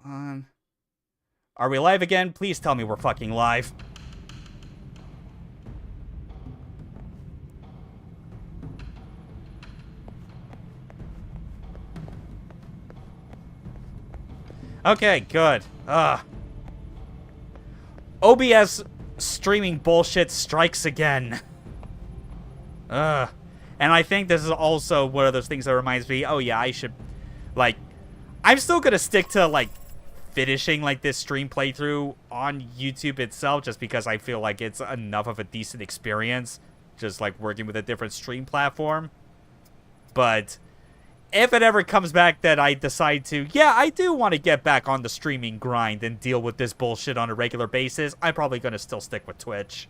on. Are we live again? Please tell me we're fucking live. Okay, good. OBS streaming bullshit strikes again. And I think this is also one of those things that reminds me, oh yeah, I should, like, I'm still gonna stick to, like, finishing, like, this stream playthrough on YouTube itself, just because I feel like it's enough of a decent experience, just, like, working with a different stream platform. But if it ever comes back that I decide to, yeah, I do want to get back on the streaming grind and deal with this bullshit on a regular basis, I'm probably gonna still stick with Twitch.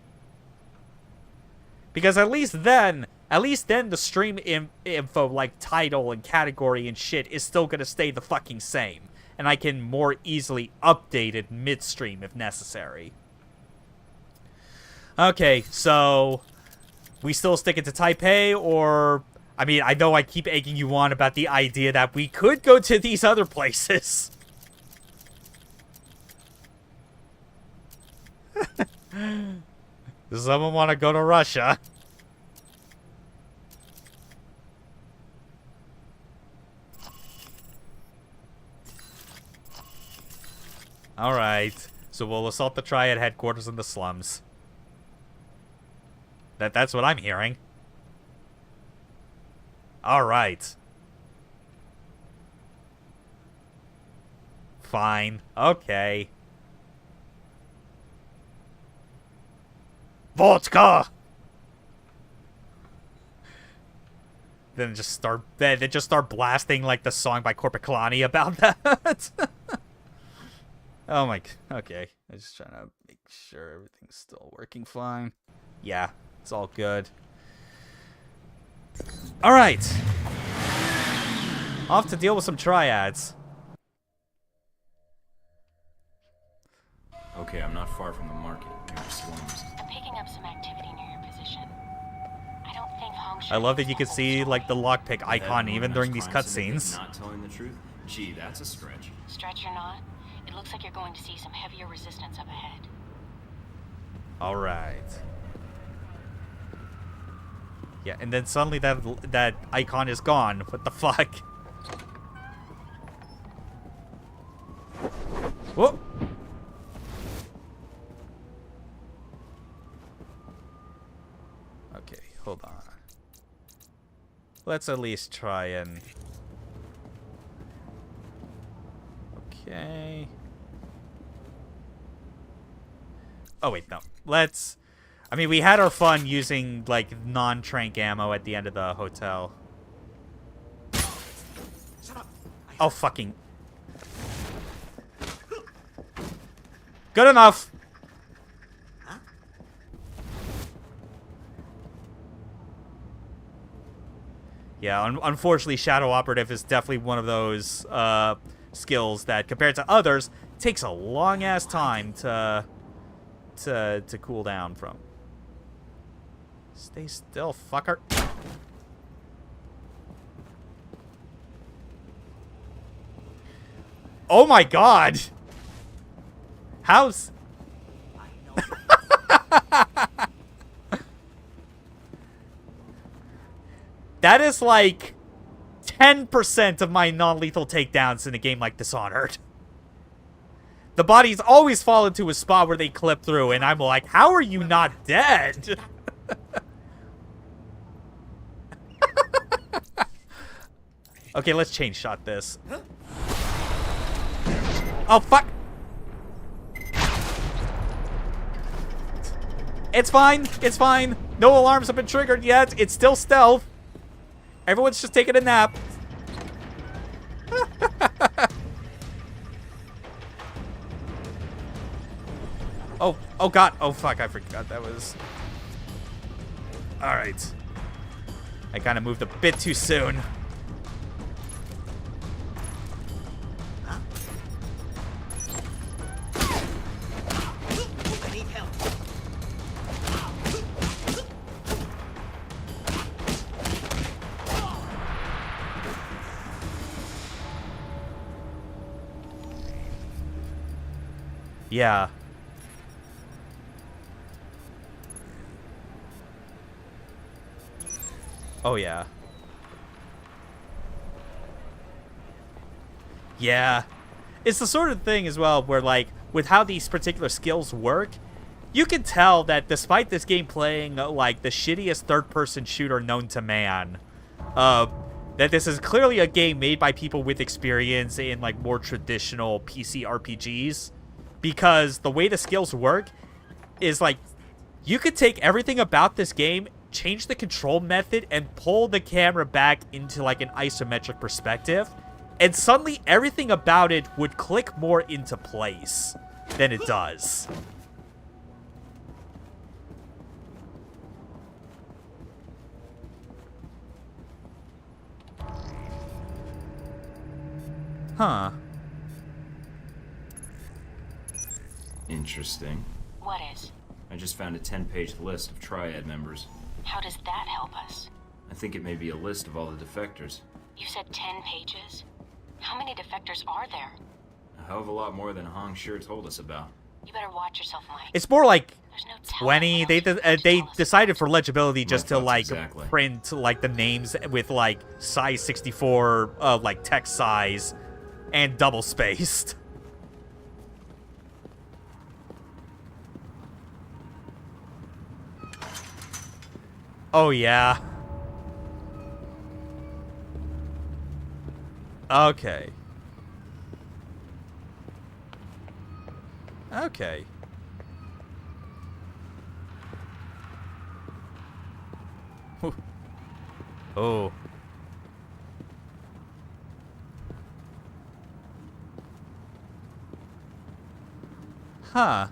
Because at least then the stream info, like title and category and shit, is still gonna stay the fucking same. And I can more easily update it midstream if necessary. Okay, so we still sticking to Taipei, or... I mean, I know I keep egging you on about the idea that we could go to these other places. Does someone want to go to Russia? Alright. So we'll assault the Triad headquarters in the slums. That's what I'm hearing. Alright. Fine. Okay. Vodka! Then just start blasting like the song by Korpiklani about that. Oh my, okay. I'm just trying to make sure everything's still working fine. Yeah, it's all good. Alright. Off to deal with some triads. Okay, I'm not far from the market. Near the slums. I'm picking up some activity near your position. I don't think Hongshu... I love that you can see, like, the lockpick icon even during these cutscenes. Not telling the truth? Gee, that's a stretch. Stretch or not, it looks like you're going to see some heavier resistance up ahead. Alright. Yeah, and then suddenly that icon is gone. What the fuck? Whoop! Okay, hold on. Let's at least try and... Okay. Oh, wait, no. Let's... I mean, we had our fun using, like, non-trank ammo at the end of the hotel. Oh, fucking... Good enough! Yeah, unfortunately, Shadow Operative is definitely one of those skills that, compared to others, takes a long-ass time to cool down from. Stay still, fucker. Oh my god! How's... That is like 10% of my non-lethal takedowns in a game like Dishonored. The bodies always fall into a spot where they clip through, and I'm like, how are you not dead? Okay, let's chain shot this. Oh, fuck! It's fine, it's fine. No alarms have been triggered yet. It's still stealth. Everyone's just taking a nap. Oh god. Oh fuck, I forgot that was... Alright. I kind of moved a bit too soon. I need help. Yeah. Oh, yeah. Yeah. It's the sort of thing as well where, like, with how these particular skills work, you can tell that despite this game playing, like, the shittiest third-person shooter known to man, that this is clearly a game made by people with experience in, like, more traditional PC RPGs. Because the way the skills work is, like, you could take everything about this game, change the control method, and pull the camera back into, like, an isometric perspective, and suddenly everything about it would click more into place than it does. Huh. Interesting. What is? I just found a 10-page list of Triad members. How does that help us? I think it may be a list of all the defectors. You said 10 pages? How many defectors are there? A hell of a lot more than Hong sure told us about. You better watch yourself, Mike. It's more like There's no telling 20. what They else you're going to they tell us. decided for legibility just to thoughts like exactly. print like the names with like size 64 like text size and double spaced. Oh yeah. Okay. Okay. Whew. Oh. Huh.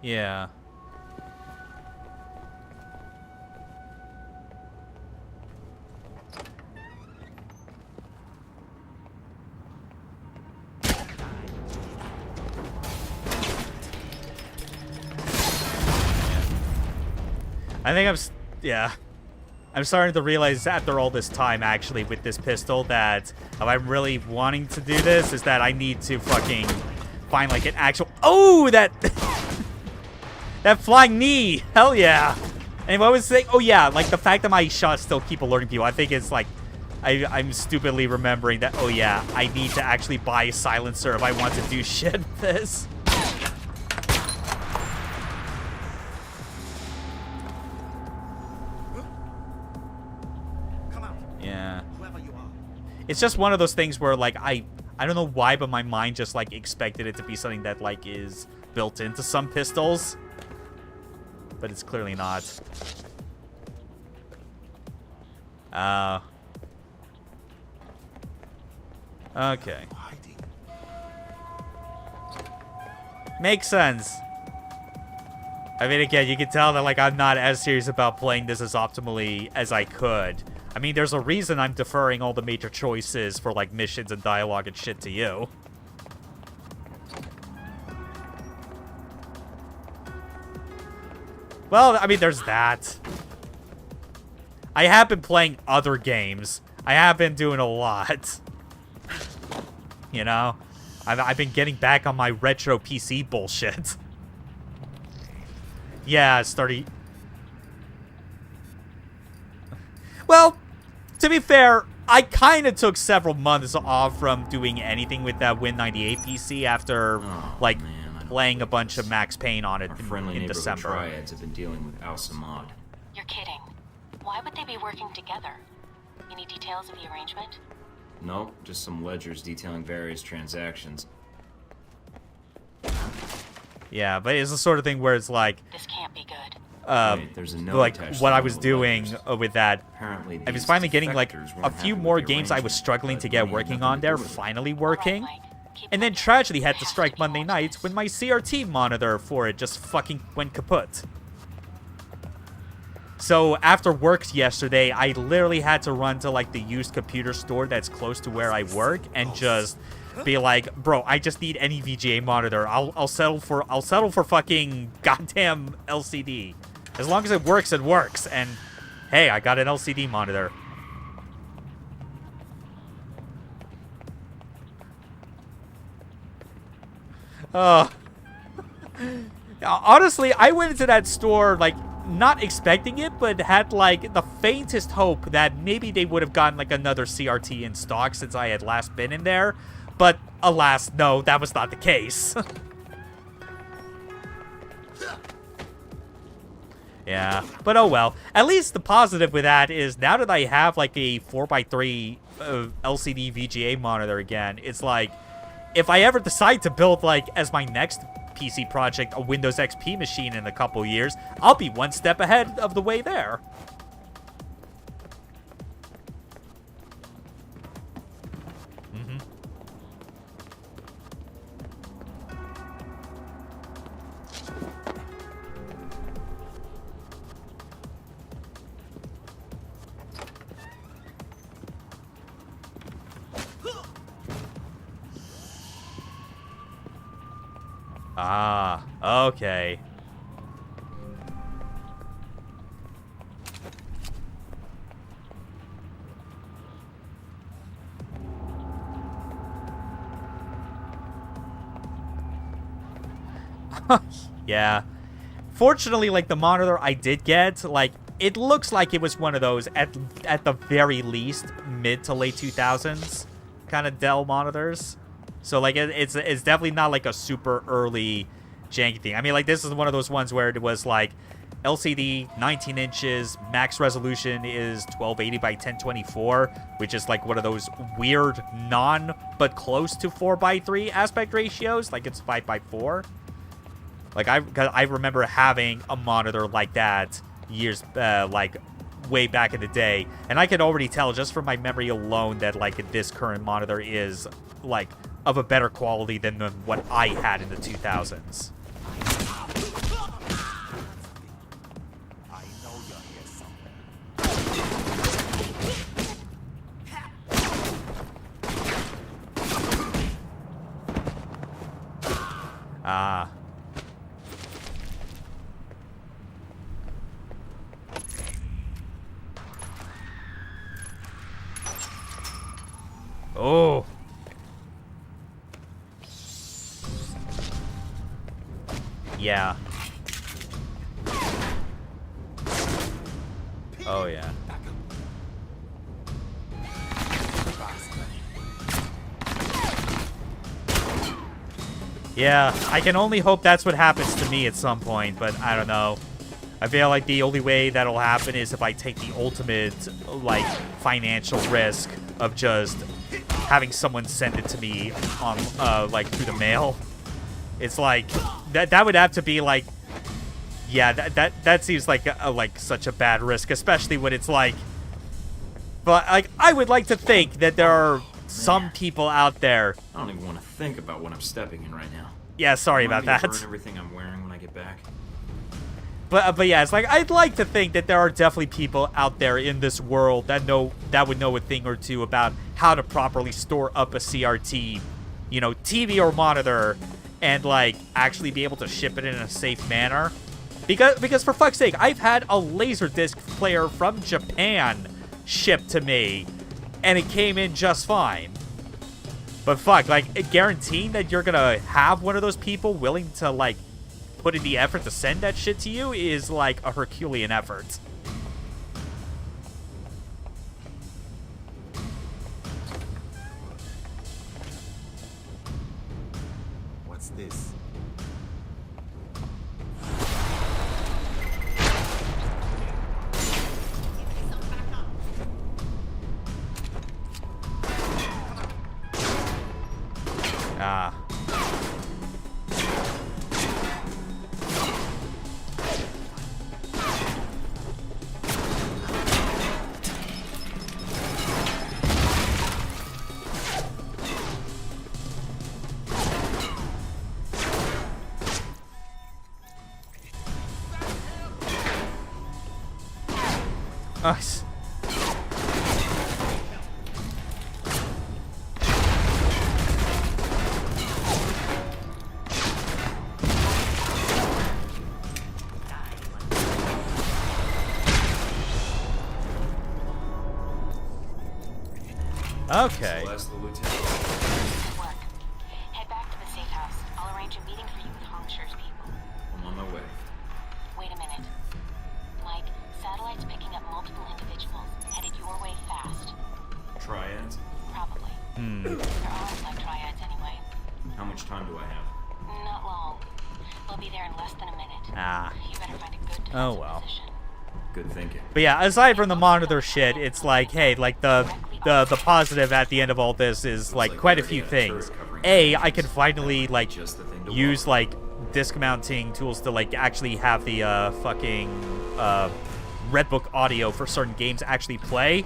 Yeah. I think yeah. I'm starting to realize after all this time, actually, with this pistol, that if I'm really wanting to do this, is that I need to fucking find, like, an actual... Oh, that... that flying knee! Hell yeah! And what I was saying... Oh, yeah, like, the fact that my shots still keep alerting people, I think it's, like... I'm stupidly remembering that, oh, yeah, I need to actually buy a silencer if I want to do shit with this. Yeah. It's just one of those things where, like, I don't know why, but my mind just, like, expected it to be something that, like, is built into some pistols. But it's clearly not. Okay. Makes sense. I mean, again, you can tell that, like, I'm not as serious about playing this as optimally as I could. I mean, there's a reason I'm deferring all the major choices for, like, missions and dialogue and shit to you. Well, I mean, there's that. I have been playing other games. I have been doing a lot. You know? I've been getting back on my retro PC bullshit. Yeah, starting... Well, to be fair, I kind of took several months off from doing anything with that Win98 PC after, like, man, I don't playing a like bunch this. of Max Payne on it Our friendly in neighborhood December. Triads have been dealing with Al Samad. You're kidding. Why would they be working together? Any details of the arrangement? No, just some ledgers detailing various transactions. Yeah, but it's the sort of thing where it's like, This can't be good. Wait, there's a note like attached what to I one was of the doing ledgers. with that. Apparently, I was these finally getting like defectors a weren't few happy more with the games I was arrangement, struggling but to get money had working nothing on to there do with it. finally All right, working. Mike. Keep And then looking. tragedy had There to has strike be Monday more to night this. when my CRT monitor for it just fucking went kaput. So after work yesterday, I literally had to run to like the used computer store that's close to where I work and just be like, bro, I just need any VGA monitor. I'll settle for fucking goddamn LCD. As long as it works, it works. And hey, I got an LCD monitor. Honestly, I went into that store like not expecting it, but had like the faintest hope that maybe they would have gotten like another CRT in stock since I had last been in there. But alas, no, that was not the case. Yeah, but oh well. At least the positive with that is now that I have like a 4x3 LCD VGA monitor again, it's like if I ever decide to build like as my next PC project a Windows XP machine in a couple years, I'll be one step ahead of the way there. Ah, okay. Yeah. Fortunately, like, the monitor I did get, like, it looks like it was one of those, at the very least, mid to late 2000s kind of Dell monitors. So, like, it's definitely not, like, a super early janky thing. I mean, like, this is one of those ones where it was, like, LCD, 19 inches, max resolution is 1280 by 1024, which is, like, one of those weird but close to 4:3 aspect ratios. Like, it's 5:4. Like, I remember having a monitor like that years, like, way back in the day. And I could already tell just from my memory alone that, like, this current monitor is, like, of a better quality than what I had in the 2000s. Ah. Oh. Yeah. Oh, yeah. Yeah, I can only hope that's what happens to me at some point, but I don't know. I feel like the only way that'll happen is if I take the ultimate, like, financial risk of just having someone send it to me on, like, through the mail. It's like, that would have to be, like, yeah, that seems like, like, such a bad risk, especially when it's like, but, like, I would like to think that there are some people out there. I don't even want to think about what I'm stepping in right now. Yeah, sorry about that. Burn everything I'm wearing when I get back. But yeah, it's like, I'd like to think that there are definitely people out there in this world that would know a thing or two about how to properly store up a CRT, you know, TV or monitor, and, like, actually be able to ship it in a safe manner. Because for fuck's sake, I've had a Laserdisc player from Japan shipped to me, and it came in just fine. But fuck, like, guaranteeing that you're gonna have one of those people willing to, like, put in the effort to send that shit to you is, like, a Herculean effort. What's this? Ah. Us. Okay. Celeste, the lieutenant. Good work. Head back to the safe house. I'll arrange a meeting for you with Hongshire's people. I'm on my way. Wait a minute. Mike, satellite's picking up multiple individuals, headed your way fast. Triads? Probably. There aren't like triads anyway. How much time do I have? Not long. They'll be there in less than a minute. Ah. You better find a good defensive Oh, well. position. Good thinking. But yeah, aside from the monitor shit, it's like, hey, like the positive at the end of all this is like quite a few things. A, I can finally like Just the thing to use want. like disc mounting tools to like actually have the fucking Redbook audio for certain games actually play.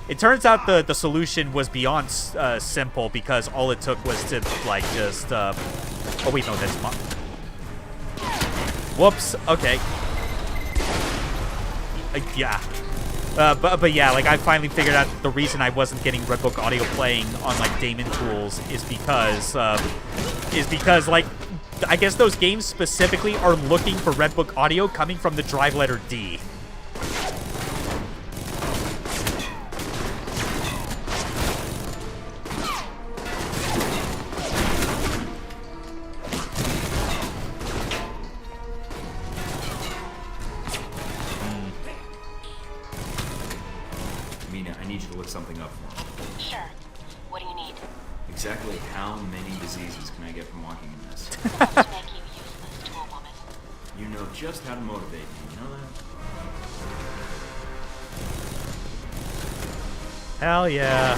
It turns out the solution was beyond simple because all it took was to like just oh wait, no, that's whoops. Okay. Yeah. But yeah, like I finally figured out the reason I wasn't getting Redbook audio playing on like Daemon tools is because like I guess those games specifically are looking for Redbook audio coming from the drive letter D. Mina, I need you to look something up for me. Sure. What do you need? Exactly how many diseases can I get from walking in this? To make you useless to a woman. You know just how to motivate me, you know that? Hell yeah.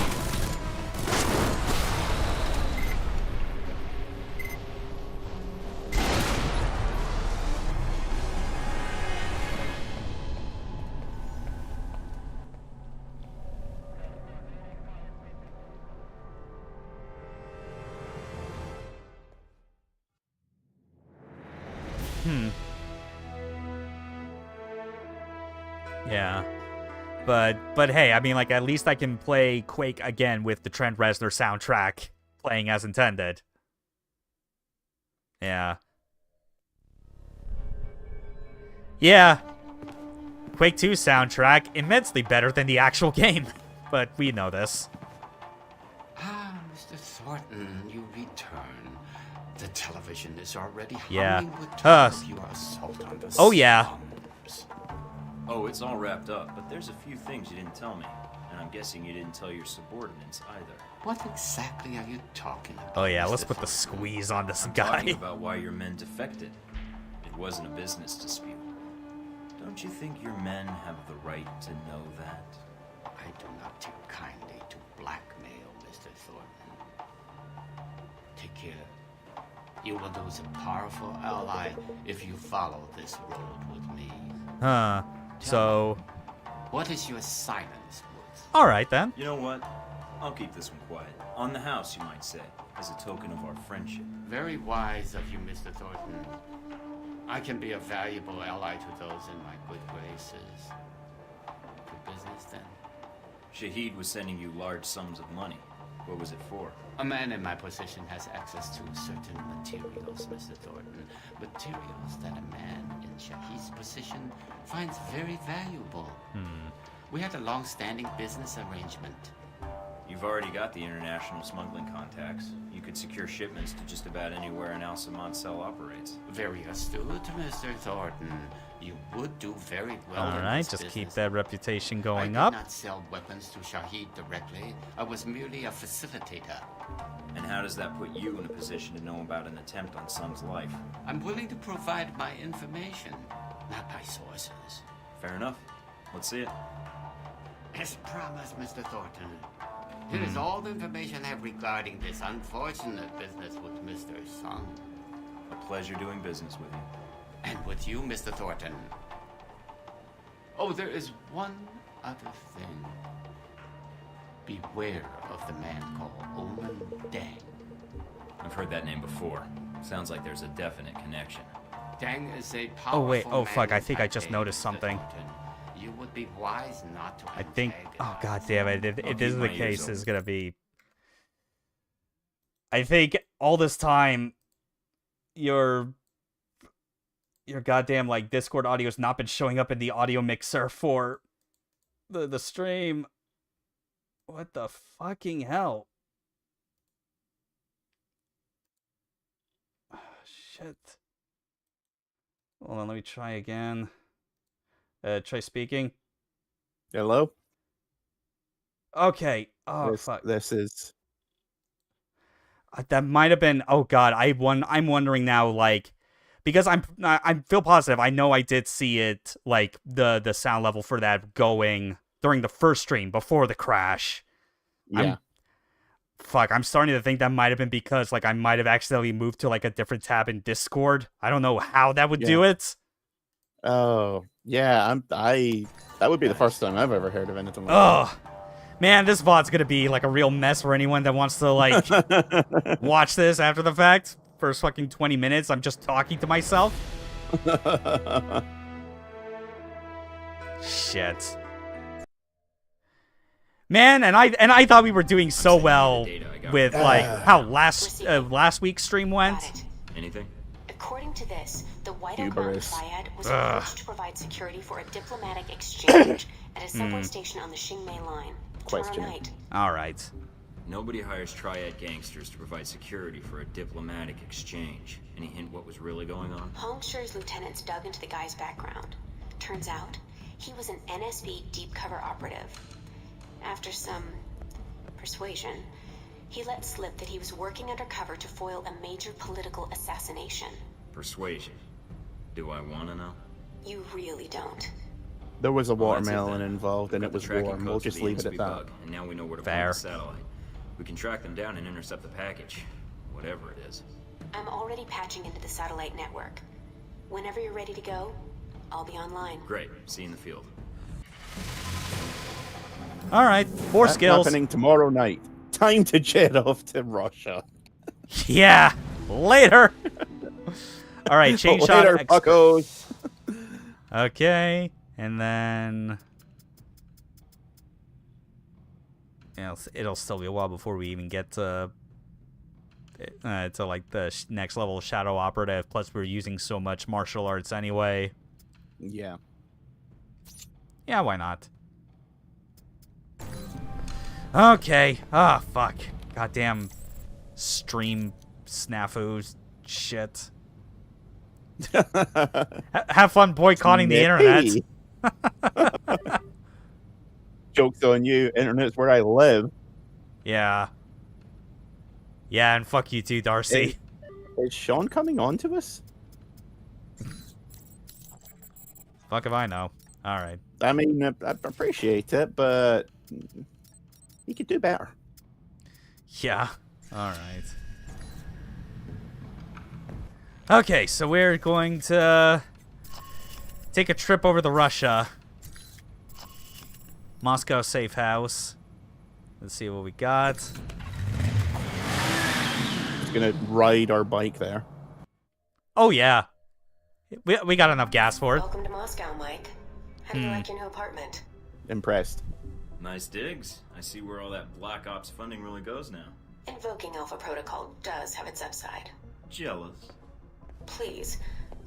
Yeah. But hey, I mean, like, at least I can play Quake again with the Trent Reznor soundtrack playing as intended. Yeah. Yeah. Quake 2 soundtrack, immensely better than the actual game. But we know this. Ah, Mr. Thornton, you return. The television is already Yeah. humming with talk Us. of your assault on the Oh, yeah. slums. Oh, it's all wrapped up, but there's a few things you didn't tell me. And I'm guessing you didn't tell your subordinates either. What exactly are you talking about? Oh yeah, let's Mr. put the Thornton? squeeze on this I'm guy. talking about why your men defected. It wasn't a business dispute. Don't you think your men have the right to know that? I do not take kindly to blackmail, Mr. Thornton. Take care. You will lose a powerful ally if you follow this road with me. Huh. So, What is your silence worth? alright then. You know what? I'll keep this one quiet. On the house, you might say, as a token of our friendship. Very wise of you, Mr. Thornton. I can be a valuable ally to those in my good graces. For business, then? Shahid was sending you large sums of money. What was it for? A man in my position has access to certain materials, Mr. Thornton. Materials that a man in Shahid's position finds very valuable. We had a long-standing business arrangement. You've already got the international smuggling contacts. You could secure shipments to just about anywhere an Al-Samad cell operates. Very astute, Mr. Thornton. You would do very well in Alright, this just keep business. that reputation going I up. did not sell weapons to Shahid directly. I was merely a facilitator. And how does that put you in a position to know about an attempt on Sung's life? I'm willing to provide my information, not my sources. Fair enough. Let's see it. As promised, Mr. Thornton. Here is all the information I have regarding this unfortunate business with Mr. Sung. A pleasure doing business with you. And with you, Mr. Thornton. Oh, there is one other thing. Beware of the man called Omen Dang. I've heard that name before. Sounds like there's a definite connection. Dang is a Oh, powerful wait. Oh, man fuck, I in think I just Taipei, noticed Mr. something. Thornton. You would be wise not to. I think. Oh god damn it! If this is the case, it's gonna be. I think all this time, your goddamn like Discord audio's not been showing up in the audio mixer for the stream. What the fucking hell? Oh, shit. Hold on, let me try again. Try speaking. Hello? Okay. Oh fuck. This is... That might have been. Oh god, I'm wondering now, like, because I feel positive. I know I did see it, like the sound level for that going during the first stream before the crash. Yeah. I'm starting to think that might have been because, like, I might have accidentally moved to like a different tab in Discord. I don't know how that would do it. Oh, yeah. That would be the first time I've ever heard of anything like Oh, man, this VOD's gonna be like a real mess for anyone that wants to like watch this after the fact. First fucking 20 minutes, I'm just talking to myself. that. Shit. Man, and I thought we were doing so well with like how last week's stream went. Got it. Anything? According to this, the White Oak Hubris. Mountain Triad was approached to provide security for a diplomatic exchange at a subway station on the Xingmei line Question. tomorrow night. All right. Nobody hires Triad gangsters to provide security for a diplomatic exchange. Any hint what was really going on? Hong Shi's lieutenants dug into the guy's background. Turns out, he was an NSB deep cover operative. After some persuasion, he let slip that he was working undercover to foil a major political assassination. Persuasion. Do I want to know? You really don't. There was a Well, that's it watermelon then. involved, and Got it the was tracking warm. We'll codes for just the leave it at NSB that. bug, and now we know where to Fair. find the satellite. We can track them down and intercept the package, whatever it is. I'm already patching into the satellite network. Whenever you're ready to go, I'll be online. Great. See you in the field. All right. 4 That's skills. happening tomorrow night. Time to jet off to Russia. Yeah. Later. All right. Chain shot. Later, buckos. Okay. And then yeah, it'll still be a while before we even get to like the next level of Shadow Operative. Plus, we're using so much martial arts anyway. Yeah. Yeah, why not? Okay. Ah, fuck. Goddamn stream snafus. Shit. Have fun boycotting the internet. Nippy. Joke's on you. Internet's where I live. Yeah. Yeah, and fuck you too, Darcy. Is Sean coming on to us? Fuck if I know. Alright. I mean, I appreciate it, but he could do better. Yeah. Alright. Okay, so we're going to take a trip over to Russia. Moscow safe house. Let's see what we got. He's gonna ride our bike there. Oh, yeah. We got enough gas for it. Welcome to Moscow, Mike. How do you like your new apartment? Impressed. Nice digs. I see where all that Black Ops funding really goes now. Invoking Alpha Protocol does have its upside. Jealous. Please,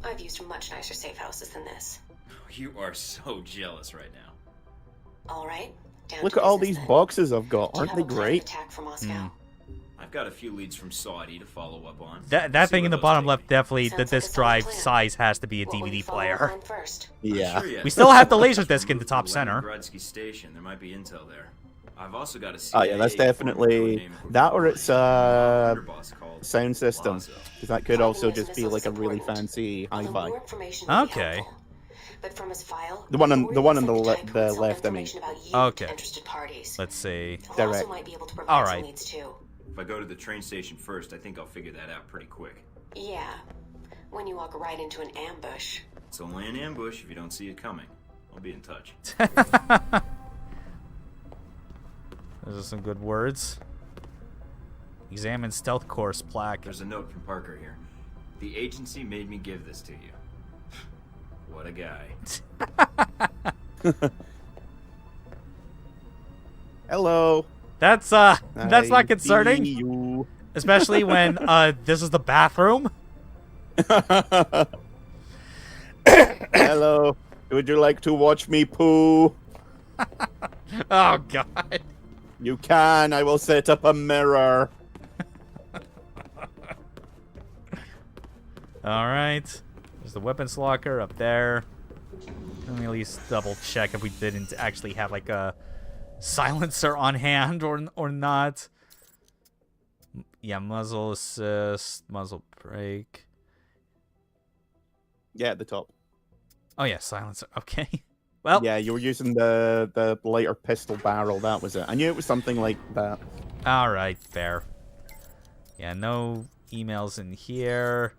I've used much nicer safe houses than this. You are so jealous right now. All right, down Look to at all business these then. boxes I've got. Do you Aren't have they a plan of great? attack for Moscow? I've got a few leads from Saudi to follow up on. That See thing where in the those bottom take left me. definitely, Sounds that like this a solid drive plan. size has to be a What will you DVD follow player. up on first? Yeah. Sure yet. We still have the We're Laserdisc in the top moving to center. Leningradsky Station. There might be intel there. I've also got a Oh yeah, that's CIA definitely codename that, or it's underboss called sound system, Lazo. because that could also Finding just this be like a missile is really important, fancy although hi-fi. more information would be Okay. helpful. But from his file, The one on- Yuri the one is on the the le- type who the would sell left, I mean. information about you Okay. to interested parties. Let's see. He'll Direct. also might be able to provide All some right. leads too. If I go to the train station first, I think I'll figure that out pretty quick. Yeah, when you walk right into an ambush. It's only an ambush if you don't see it coming. I'll be in touch. Those are some good words. Examine stealth course plaque. There's a note from Parker here. The agency made me give this to you. What a guy. Hello. That's I not concerning, see you. especially when this is the bathroom. Hello. Would you like to watch me poo? Oh god. You can. I will set up a mirror. All right. There's the weapons locker up there. Let me at least double check if we didn't actually have like a silencer on hand or not. Yeah, muzzle assist, muzzle brake. Yeah, at the top. Oh yeah, silencer. Okay. Well, Yeah, you were using the lighter pistol barrel. That was it. I knew it was something like that. all right, fair. Yeah, no emails in here.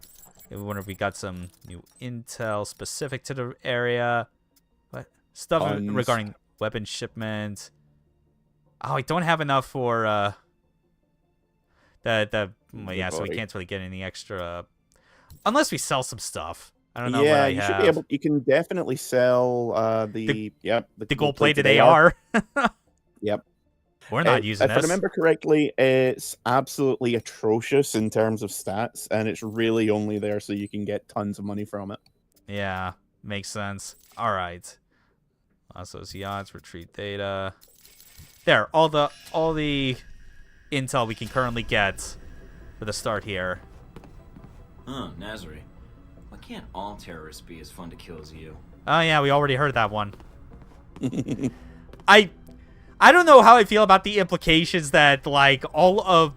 I wonder if we got some new intel specific to the area. What stuff Tons. regarding weapon shipment? Oh, I don't have enough for well, yeah, so we Body. can't really get any extra unless we sell some stuff. I don't know what Yeah, I you have. should be able. You can definitely sell the gold-plated AR. Yep. We're not using If I this. remember correctly, it's absolutely atrocious in terms of stats, and it's really only there so you can get tons of money from it. Yeah, makes sense. All right. Lasso's yachts, retrieve data. There, all the intel we can currently get for the start here. Huh, Nazari. Why can't all terrorists be as fun to kill as you? Oh yeah, we already heard that one. I don't know how I feel about the implications that like all of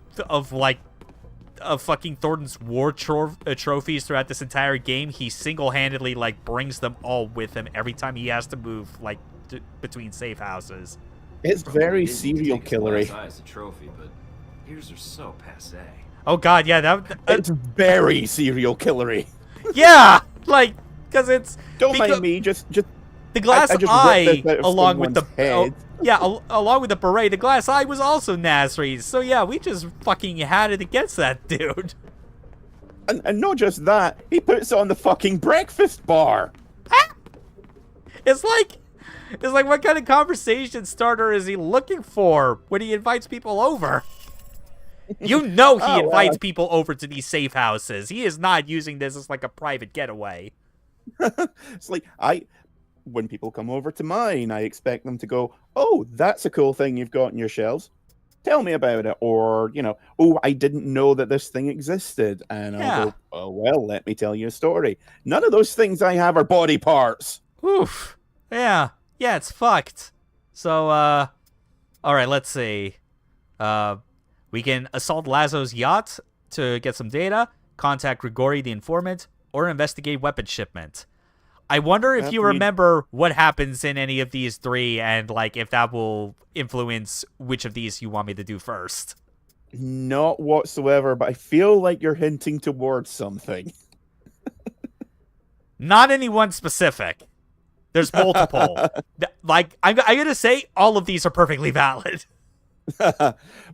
fucking Thornton's war trophies throughout this entire game, he single-handedly like brings them all with him every time he has to move like between safe houses. It's very serial killery. Size a trophy, but yours are so passé. Oh god, yeah, that It's very serial killery. yeah, like because it's Don't mind me, just the glass I just eye ripped this out of along with the someone's head. along with the beret, the glass eye was also Nasri's. So yeah, we just fucking had it against that dude. And not just that, he puts it on the fucking breakfast bar. It's like what kind of conversation starter is he looking for when he invites people over? You know he invites people over to these safe houses. He is not using this as like a private getaway. It's like when people come over to mine, I expect them to go, "Oh, that's a cool thing you've got in your shelves. Tell me about it." Or, "Oh, I didn't know that this thing existed." And I'll go, "Oh, well, let me tell you a story." None of those things I have are body parts. Oof. Yeah, it's fucked. So, all right, let's see. We can assault Lazo's yacht to get some data, contact Grigori the informant, or investigate weapon shipment. I wonder if you remember what happens in any of these three and, like, if that will influence which of these you want me to do first. Not whatsoever, but I feel like you're hinting towards something. Not any one specific. There's multiple. Like, I'm going to say all of these are perfectly valid.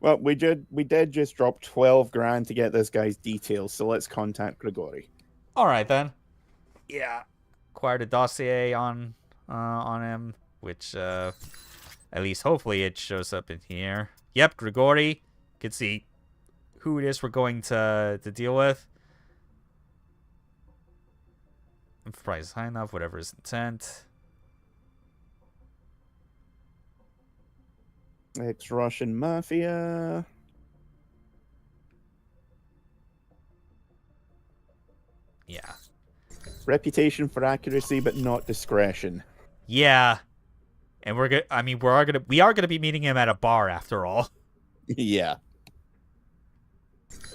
Well, we did just drop 12 grand to get this guy's details, so let's contact Grigori. All right, then. Yeah. Acquired a dossier on him, which at least hopefully it shows up in here. Yep, Grigori. Can see who it is we're going to deal with. Price high enough, whatever his intent. Ex-Russian mafia. Yeah. Reputation for accuracy, but not discretion. Yeah. And we are gonna be meeting him at a bar after all. Yeah.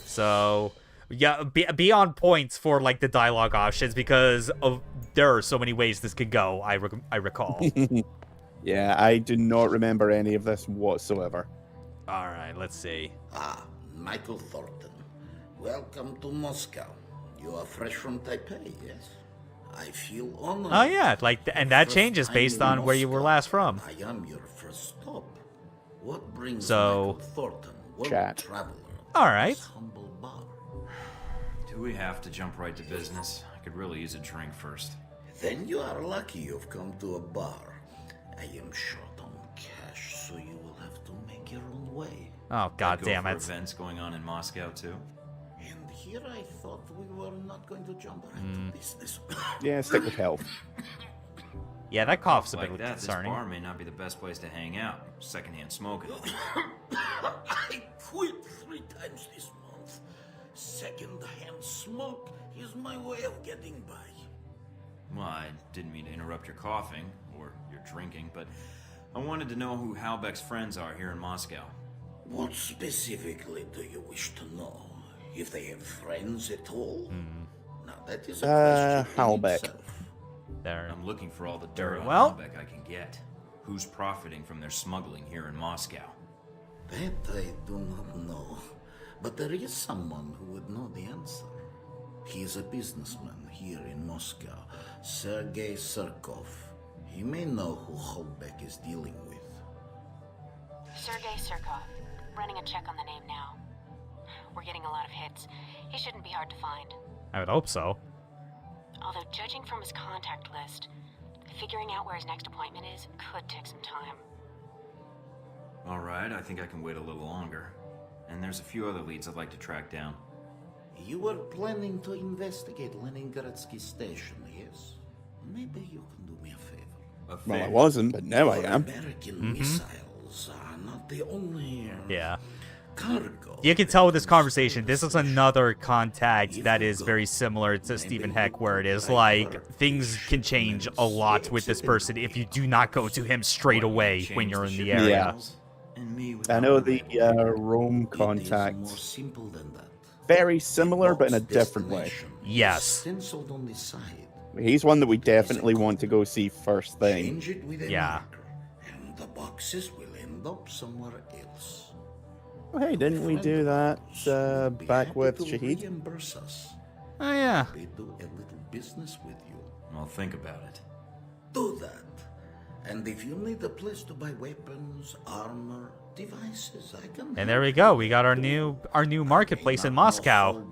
So yeah, be on points for like the dialogue options because there are so many ways this could go. I recall. Yeah, I do not remember any of this whatsoever. All right, let's see. Ah, Michael Thornton. Welcome to Moscow. You are fresh from Taipei, yes? I feel honored. Oh yeah, and that First changes time based in on where you were Moscow. last from. I am your first stop. What brings So- Michael Thornton, world Chat. traveler, All to right. this humble bar? Do we have to jump right to business? I could really use a drink first. Then you are lucky you've come to a bar. I am short on cash, so you will have to make your own way. Oh, god Go damn for it. events going on in Moscow too. And here I thought we were not going to jump right to business. Yeah, stick with health. Yeah, that cough's a Like bit that, this concerning. bar may not be the best place to hang out. Secondhand smoking. I quit 3 times this month. Second-hand smoke is my way of getting by. Well, I didn't mean to interrupt your coughing or your drinking, but I wanted to know who Halbeck's friends are here in Moscow. What specifically do you wish to know? If they have friends at all? Now that is a question in Halbeck. itself. There. I'm looking for all the dirt on well. Halbeck I can get. Who's profiting from their smuggling here in Moscow? That I do not know. But there is someone who would know the answer. He is a businessman here in Moscow, Sergei Surkov. He may know who Halbeck is dealing with. Sergei Surkov. Running a check on the name now. We're getting a lot of hits. He shouldn't be hard to find. I would hope so. Although judging from his contact list, figuring out where his next appointment is could take some time. Alright, I think I can wait a little longer. And there's a few other leads I'd like to track down. You were planning to investigate Leningradsky station, yes? Maybe you can do me a favor. A Well, I favor. wasn't, but now I am. American missiles are not the only Yeah. cargo. You can tell with this conversation, this is another contact that is very similar to Stephen Heck, where it is like, things can change a lot with this person if you do not go to him straight away when you're in the area. Yeah. And me with I know the Rome It is contact. more simple than that. Very similar, but in a Box different way. destination is Yes. stenciled on the side. He's one that we definitely want to go see first thing. Change it with a Yeah. marker, and the boxes will end up somewhere else. Oh, hey, didn't we do that Be back happy with to Shahid? reimburse us. Oh, yeah. They do a little business with you. I'll think about it. Do that. And if you need a place to buy weapons, armor, devices, I can. And there we go. We got our new marketplace in Moscow.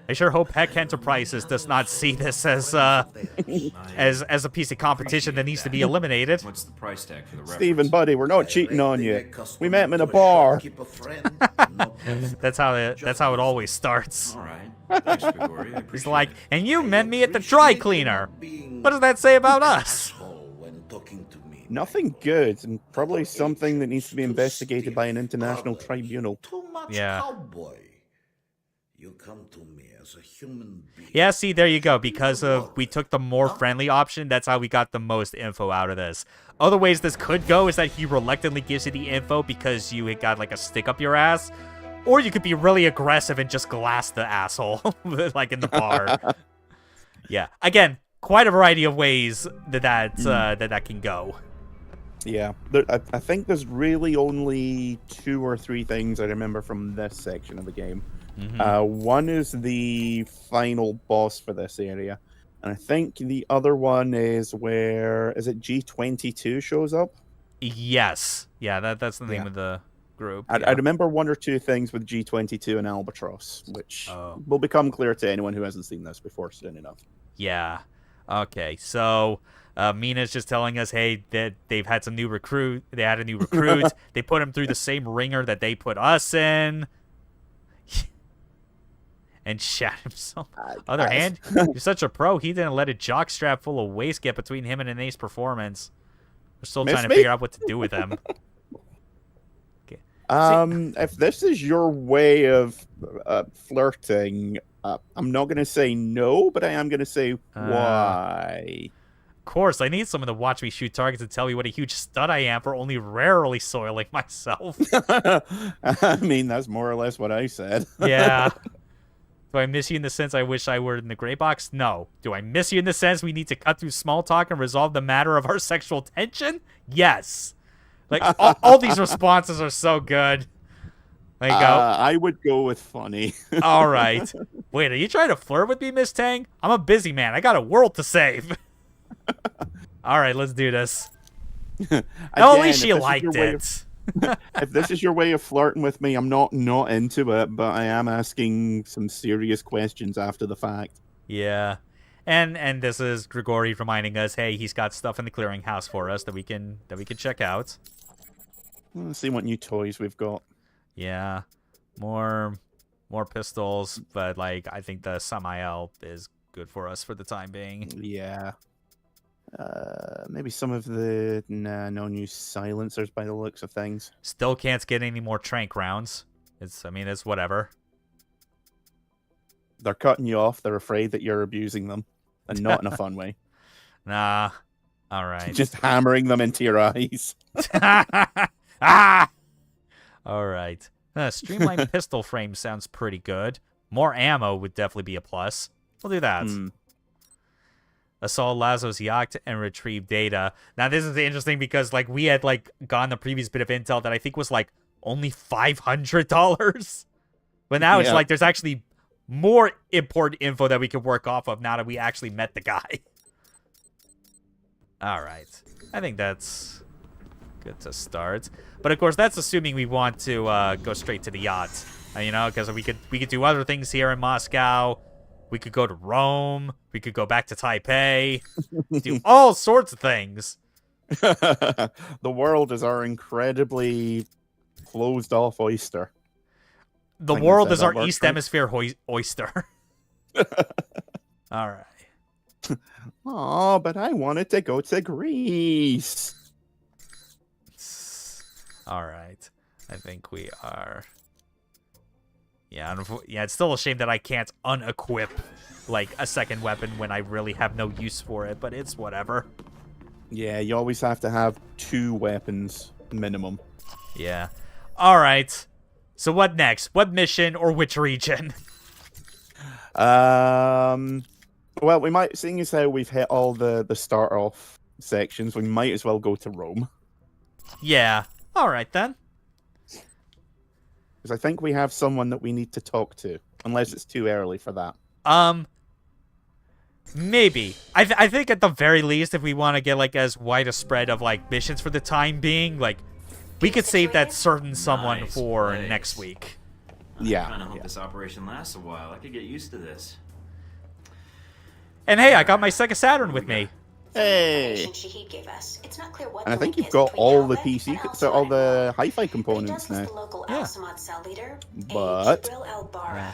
I sure hope Heck Enterprises does not see this as as a piece of competition that needs to be eliminated. What's the price tag for the reference? Stephen, buddy, we're not cheating on you. We met him in a bar. That's how it always starts. Alright. Thanks, Grigori. I He's appreciate like, it. and you met me at the dry cleaner. What does that say about us? When talking to me. Nothing good, and probably something that needs to be investigated by an international tribunal. Too much Yeah. cowboy. You come to me as a human being. Yeah, see, there you go. Because we took the more friendly option, that's how we got the most info out of this. Other ways this could go is that he reluctantly gives you the info because you had got like a stick up your ass. Or you could be really aggressive and just glass the asshole, like in the bar. Yeah, again, quite a variety of ways that can go. Yeah, I think there's really only 2 or 3 things I remember from this section of the game. One is the final boss for this area, and I think the other one is where G22 shows up. Yes, yeah, that's the name Yeah. of the group. I yeah. remember 1 or 2 things with G22 and Albatross, which Oh. will become clear to anyone who hasn't seen this before soon enough. Yeah. Okay. So Mina's just telling us, hey, that they've had some new recruit. They had a new recruit. They put him through the same ringer that they put us in. And shat himself. Other hand, you're such a pro. He didn't let a jockstrap full of waste get between him and an ace performance. We're still Miss trying to me? figure out what to do with him. If this is your way of flirting, I'm not going to say no, but I am going to say why. Of course, I need someone to watch me shoot targets and tell me what a huge stud I am for only rarely soiling myself. I mean, that's more or less what I said. Yeah. Do I miss you in the sense I wish I were in the gray box? No. Do I miss you in the sense we need to cut through small talk and resolve the matter of our sexual tension? Yes. Like, all these responses are so good. There you go. I would go with funny. All right. Wait, are you trying to flirt with me, Miss Tang? I'm a busy man. I got a world to save. All right, let's do this. Again, At least she if this is liked your way it. if this is your way of flirting with me, I'm not into it, but I am asking some serious questions after the fact. Yeah. And this is Grigori reminding us, hey, he's got stuff in the clearinghouse for us that we can check out. Let's see what new toys we've got. Yeah, more pistols, but like I think the Samael is good for us for the time being. Yeah. Maybe some of the no new silencers by the looks of things. Still can't get any more trank rounds. It's whatever. They're cutting you off. They're afraid that you're abusing them, and not in a fun way. Nah. All right. Just hammering them into your eyes. Ah! All right. Streamlined pistol frame sounds pretty good. More ammo would definitely be a plus. We'll do that. Assault Lazo's yacht and retrieve data. Now this is interesting because like we had like gotten the previous bit of intel that I think was like only $500, but now it's like there's actually more important info that we can work off of now that we actually met the guy. All right, I think that's good to start. But of course, that's assuming we want to go straight to the yacht, you know, because we could do other things here in Moscow. We could go to Rome. We could go back to Taipei. Do all sorts of things. The world is our incredibly closed off oyster. The I world guess is our that East works, right? Hemisphere oyster. All right. Oh, but I wanted to go to Greece. All right. I think we are. Yeah, it's still a shame that I can't unequip like a second weapon when I really have no use for it, but it's whatever. Yeah, you always have to have 2 weapons minimum. Yeah. All right. So what next? What mission or which region? Well, we might, seeing as how we've hit all the start off sections, we might as well go to Rome. Yeah. All right then. Because I think we have someone that we need to talk to, unless it's too early for that. Maybe. I think at the very least, if we want to get like as wide a spread of like missions for the time being, like we could save that certain someone Nice for place. next week. Yeah, I kind of hope yeah. this operation lasts a while. I could get used to this. And hey, I got my Sega Saturn with me. Hey! Shahid gave us. It's not clear what And I the think link you've is got between all the Halbech and PC, so all Al-Su'ad. the hi-fi But he components does now. list the local Yeah. Al-Samad cell leader, But- Jibril Al-Bara.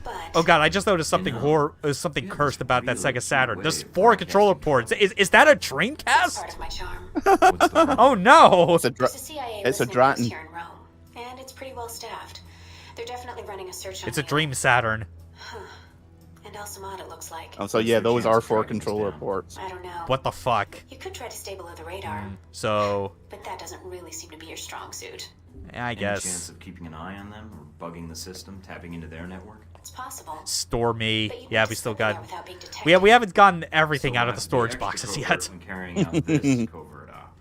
But Oh god, I just noticed something You know, something you have cursed this about that really Sega Saturn. way There's of 4 controller broadcasting. ports. Is that a that's Dreamcast? part of my charm. What's the problem? Oh no! It's a There's a CIA it's a listening post Draton. here in Rome, and it's pretty well staffed. They're definitely running a search on It's a me. Dream Saturn. And Al-Samad, it looks like. Oh, so What's yeah, their those chance are of 4 tracking us controller down? ports. I don't know. What the fuck? You could try to stay below the radar, So, but that doesn't really seem to be your strong suit. yeah, I Any chance guess. of keeping an eye on them or bugging the system, tapping into their network? It's possible. Stormy. But you Yeah, need we to still slip in there got. without being detected. We haven't gotten everything So out we'll of the have to be storage extra boxes covert yet. when carrying out this covert op,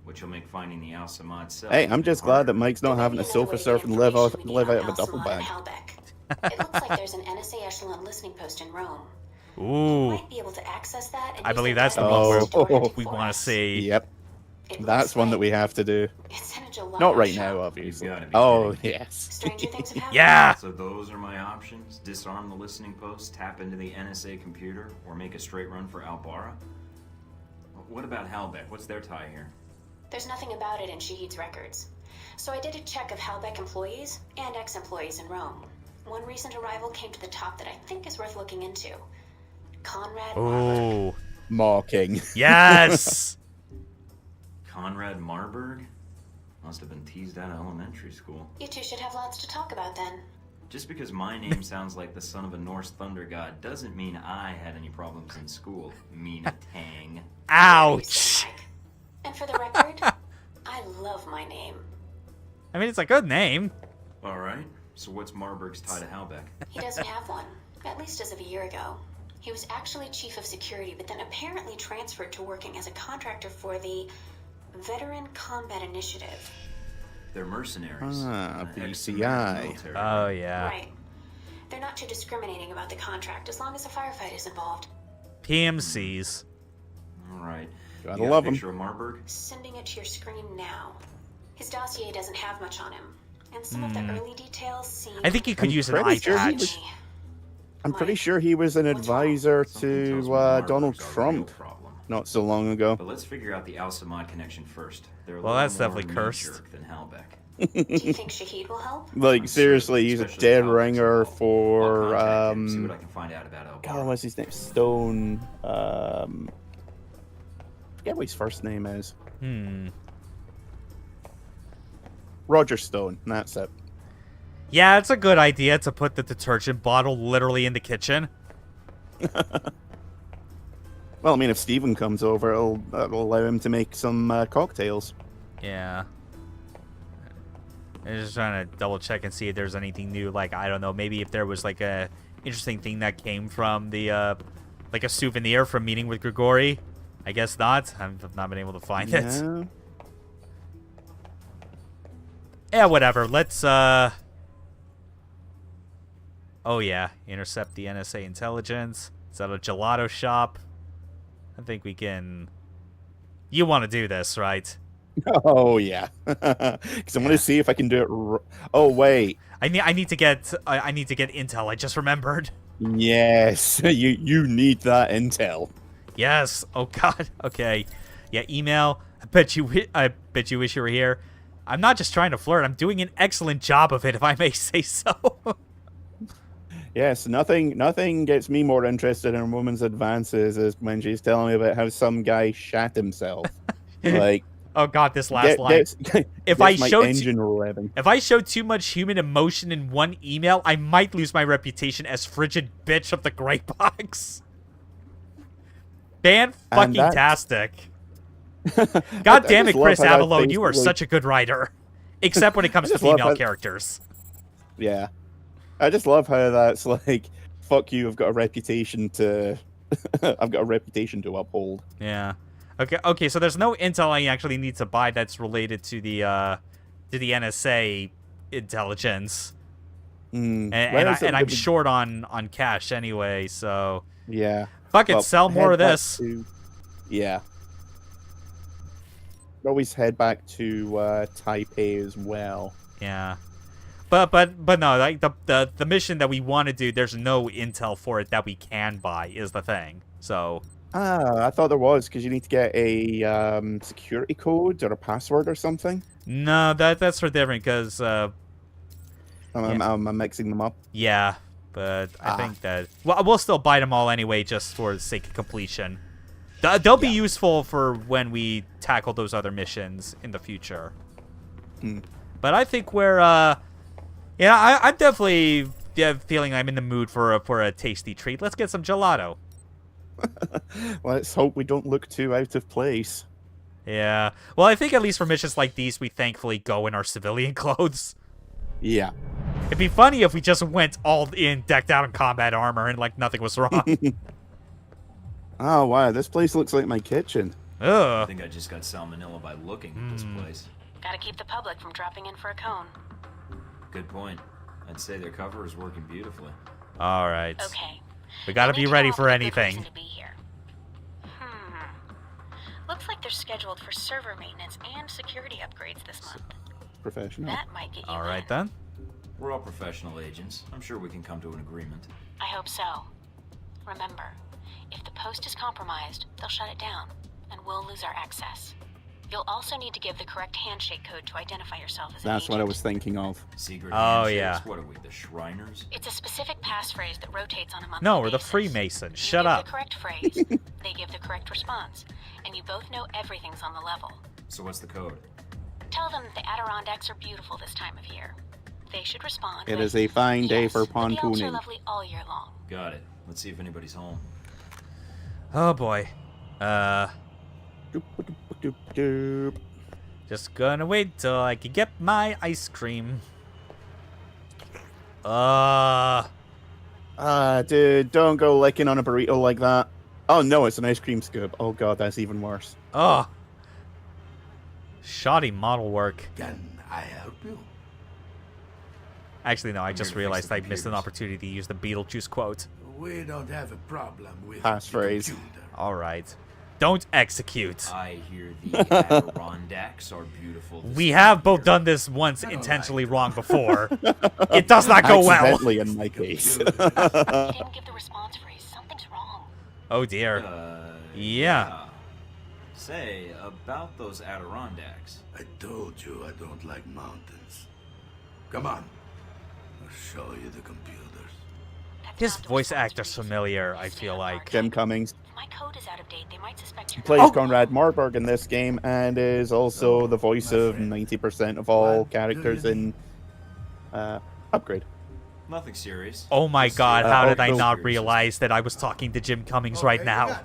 which will make finding the Al-Samad cell. Hey, I'm just glad that harder. Mike's not There may having be to another sofa way to surf get and live out information we need of a on duffel Al-Samad bag. Halbech. It looks like there's an NSA echelon listening post in Rome. Ooh, Might be able to access that. And I use believe their that's the database one Oh. to order it we for want to us. see. Yep, It that's looks one that like we have to do. it's in a July Not right shop. now, obviously. You've gotta be Oh, kidding. yes. Stranger things have happened. Yeah. So those are my options: disarm the listening post, tap into the NSA computer, or make a straight run for Al-Bara. What about Halbech? What's their tie here? There's nothing about it in Shahid's records. So I did a check of Halbech employees and ex-employees in Rome. One recent arrival came to the top that I think is worth looking into. Conrad Marburg. Ooh, Mocking. yes. Conrad Marburg? Must have been teased out of elementary school. You two should have lots to talk about then. Just because my name sounds like the son of a Norse thunder god doesn't mean I had any problems in school. Mina Tang. Ouch. And for the record, I love my name. I mean, it's a good name. Alright, so what's Marburg's tie to Halbech? He doesn't have one, at least as of a year ago. He was actually chief of security, but then apparently transferred to working as a contractor for the Veteran Combat Initiative. They're mercenaries. Ah, ex-American BCI. military. Oh yeah. Right. They're not too discriminating about the contract as long as a firefight is involved. PMCs. Alright. Gotta You got love a 'em. picture of Marburg? Sending it to your screen now. His dossier doesn't have much on him, and some of the early details seem. I think you could use an eye pretty sure he patch. was- I'm pretty Like, sure he was an what's wrong? advisor Something tells to me Marburg's Donald our real Trump problem. not so long ago. But let's figure out the Al-Samad connection first. They're a Well, little that's more definitely cursed. knee-jerk than Halbeck. Do you think Shahid will help? Like I'm seriously, certain, he's a especially dead if Halbeck's ringer involved. I'll for contact him, see what I can find out about God, Elbar. what's his name? Stone. Forget what his first name is. Roger Stone. That's it. Yeah, it's a good idea to put the detergent bottle literally in the kitchen. Well, I mean, if Steven comes over, it'll allow him to make some cocktails. Yeah. I'm just trying to double check and see if there's anything new. Like, I don't know, maybe if there was like a interesting thing that came from the, like a souvenir from meeting with Grigori. I guess not. I've not been able to find it. Yeah. Yeah, whatever. Let's, oh yeah, intercept the NSA intelligence. It's at a gelato shop. I think we can... You want to do this, right? Oh yeah. Because I'm gonna see if I can do it. Oh wait. I need to get intel. I just remembered. Yes, you need that intel. Yes. Oh God. Okay. Yeah. Email. I bet you wish you were here. I'm not just trying to flirt. I'm doing an excellent job of it, if I may say so. Yes, nothing gets me more interested in a woman's advances is when she's telling me about how some guy shat himself. Like, Oh God, this last line. If I my showed engine revving. If I show too much human emotion in one email, I might lose my reputation as frigid bitch of the gray box. Fan-fucking-tastic. God damn it, Chris Avallone, you are such a good writer. Except when it comes to female characters. Yeah. I just love how that's like, fuck you, I've got a reputation to... I've got a reputation to uphold. Yeah. Okay, so there's no intel I actually need to buy that's related to the NSA intelligence. And I'm short on cash anyway, so... Yeah. Fuck it, sell more of this. Yeah. Always head back to Taipei as well. Yeah. But no, like the mission that we want to do, there's no intel for it that we can buy is the thing. So I thought there was, because you need to get a security code or a password or something. No, that's for different, because I'm mixing them up. yeah, but I think that we'll still buy them all anyway, just for the sake of completion. They'll be useful for when we tackle those other missions in the future. But I think we're I'm definitely feeling I'm in the mood for a tasty treat. Let's get some gelato. Let's hope we don't look too out of place. Yeah. Well, I think at least for missions like these, we thankfully go in our civilian clothes. Yeah. It'd be funny if we just went all in, decked out in combat armor, and like nothing was wrong. Oh, wow, this place looks like my kitchen. I Ugh. think I just got salmonella by looking at this place. Gotta keep the public from dropping in for a cone. Good point. I'd say their cover is working beautifully. All right. Okay. We gotta I be need to ready come up for with a good anything. reason to be here. Looks like they're scheduled for server maintenance and security upgrades this month. Professional. That might get you All right in. then. We're all professional agents. I'm sure we can come to an agreement. I hope so. Remember, if the post is compromised, they'll shut it down, and we'll lose our access. You'll also need to give the correct handshake code to identify yourself as an That's what I agent. was thinking of. Secret Oh, handshakes? yeah. What are we, the Shriners? It's a specific passphrase that rotates on a monthly No, we're the basis. Freemasons. You Shut give up. the correct phrase, they give the correct response, and you both know everything's on the level. So what's the code? Tell them that the Adirondacks are beautiful this time of year. They should respond It with, is a fine day "Yes, for but the Alps are pontooning. lovely all year long." Got it. Let's see if anybody's home. Oh boy. Doop, doop, doop, doop. Just gonna wait till I can get my ice cream. Dude, don't go licking on a burrito like that. Oh no, it's an ice cream scoop. Oh god, that's even worse. Oh. Shoddy model work. Can I help you? Actually, no, I I'm just here to fix realized the I missed an computers. opportunity to use the Beetlejuice quote. We don't have a problem with Passphrase. the computer. All right. Don't execute. I hear the Adirondacks are beautiful. We have both done this once intentionally wrong before. It does not go well. Accidentally in my case. He didn't give the response phrase. Something's wrong. Oh dear. Yeah. Say, about those Adirondacks. I told you I don't like mountains. Come on. I'll show you the computers. That's His not the voice response actor's phrase. familiar, I Use feel standard like. archive. Jim Cummings If my code is out of date, they might suspect you're plays Oh. Conrad Marburg in this game and is also the voice of 90% of all characters in Upgrade. Nothing serious. Oh my Just, god, how did I also- not realize that I was talking to Jim Cummings right now?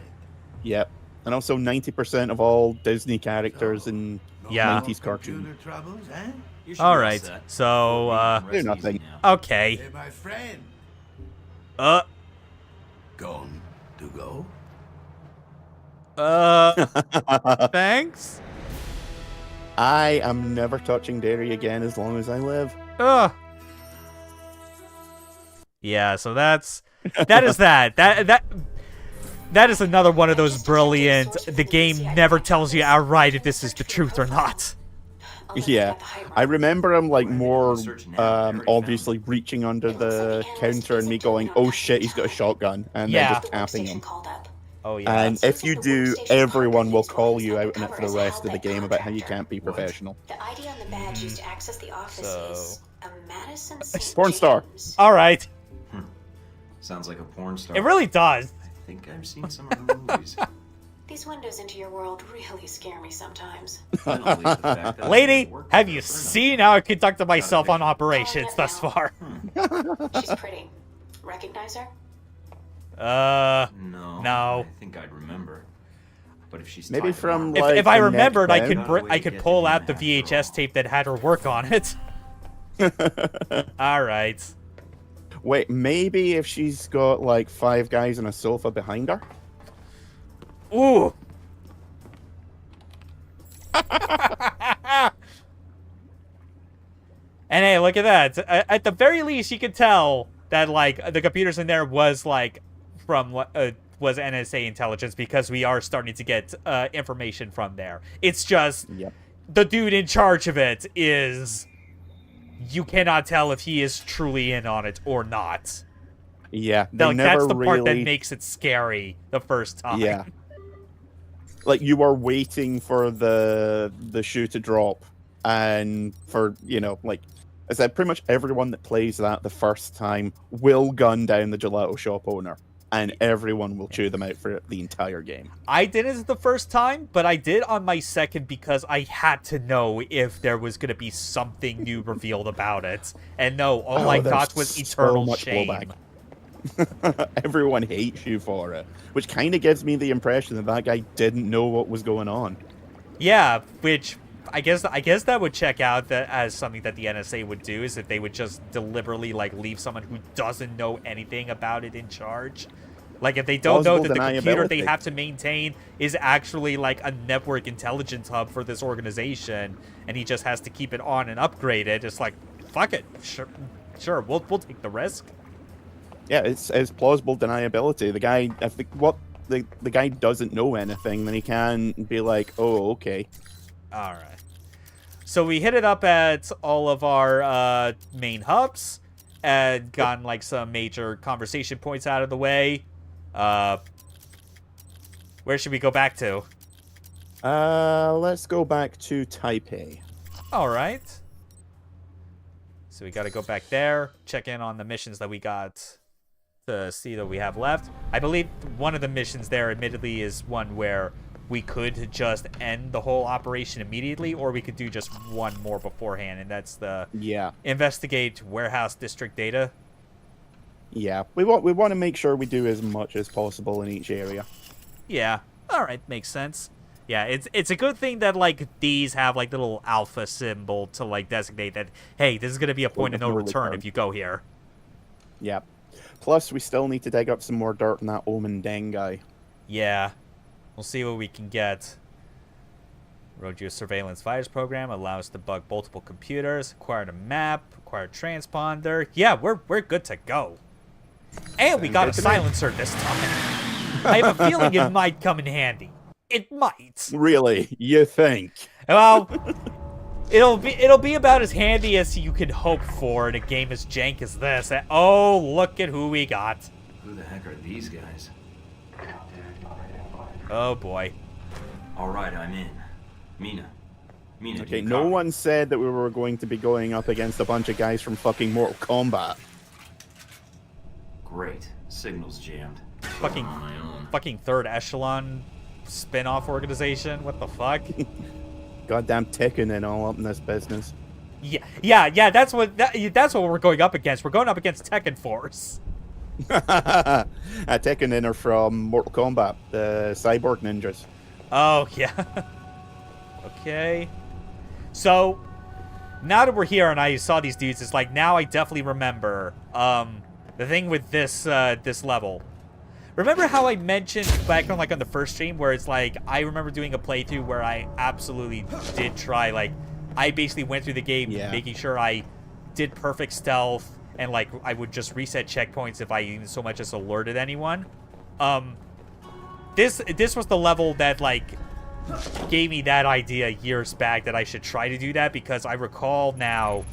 Yep. And also 90% of all Disney characters in Yeah. 90s cartoon. Computer troubles, eh? You should be all Alright, set. so, Rest Do easy nothing. now. okay. Hey, my friend. Gone to go? Thanks? I am never touching dairy again as long as I live. Yeah, so that is that. That is another one of those brilliant, the game never tells you outright if this is the truth or not. I'll never Yeah, get the height I right. remember him like more Search now. I already obviously reaching under the counter and me going, oh shit, he's got a shotgun, and Yeah. then just tapping him. Called up. Oh yeah. And if you do, everyone will call you out in it for the rest of the game about how you can't be professional. The ID on the badge used to access the office So- is a Madison St. Porn star. James. Alright. Sounds like a porn star. It really does. I think I've seen some of her movies. These windows into your world really scare me sometimes. Not only the fact that I Lady, worked have with you her for a seen how I conducted myself on operations thus far? She's pretty. Recognize her? No. No. I think I'd remember. But if she's Maybe tied to from, Marvel- like, If I the remembered, I next could round. I could pull out the VHS tape that had her work on it. Alright. Wait, maybe if she's got like 5 guys on a sofa behind her? Ooh. And hey, look at that. At the very least, you could tell that like the computers in there was like from was NSA intelligence because we are starting to get information from there. It's just Yep. the dude in charge of it is. You cannot tell if he is truly in on it or not. Yeah, they Like, never that's the part that really- makes it scary the first time. Yeah. Like you are waiting for the shoe to drop, and for like I said, pretty much everyone that plays that the first time will gun down the gelato shop owner, and everyone will chew them out for the entire game. I didn't the first time, but I did on my second because I had to know if there was going to be something new revealed about it. And no, all I there's got was so eternal much shame. blowback. Everyone hates you for it, which kind of gives me the impression that guy didn't know what was going on. Yeah, which I guess that would check out that as something that the NSA would do is if they would just deliberately like leave someone who doesn't know anything about it in charge. Like if they don't know that the computer they deniability. have to maintain is actually like a network intelligence hub for this organization, and he just has to keep it on and upgrade it. It's like, fuck it, sure, we'll take the risk. Yeah, it's plausible deniability. The guy, if the guy doesn't know anything, then he can be like, oh, okay. All right. So we hit it up at all of our main hubs and gotten like some major conversation points out of the way. Where should we go back to? Let's go back to Taipei. All right. So we got to go back there, check in on the missions that we got to see that we have left. I believe one of the missions there, admittedly, is one where we could just end the whole operation immediately, or we could do just one more beforehand, and that's the Yeah, investigate warehouse district data. yeah. We want to make sure we do as much as possible in each area. Yeah. All right, makes sense. Yeah, it's a good thing that like these have like the little alpha symbol to like designate that hey, this is gonna be a point of no return if you go here. Yeah. Plus, we still need to dig up some more dirt on that Omen Deng guy. Yeah. We'll see what we can get. Road surveillance virus program allows us to bug multiple computers. Acquired a map. Acquired transponder. Yeah, we're good to go. And we got a good to me. silencer this time. I have a feeling it might come in handy. It might. Really? You think? Well, it'll be about as handy as you could hope for in a game as jank as this. And, oh, look at who we got. Who the heck are these guys? Oh boy. All right, I'm in. Mina. Mina, Okay, do you no copy? one said that we were going to be going up against a bunch of guys from fucking Mortal Kombat. Great. Signal's jammed. Fucking On my own. fucking third echelon spin-off organization. What the fuck? Goddamn Tekken and all up in this business. Yeah. That's what we're going up against. We're going up against Tekken Force. Tekken are from Mortal Kombat, the Cyborg Ninjas. Oh yeah. Okay. So now that we're here and I saw these dudes, it's like now I definitely remember the thing with this level. Remember how I mentioned back on the first stream where it's like I remember doing a playthrough where I absolutely did try, like, I basically went through the game making sure I did perfect stealth and like I would just reset checkpoints if I even so much as alerted anyone. This was the level that like gave me that idea years back that I should try to do that, because I recall now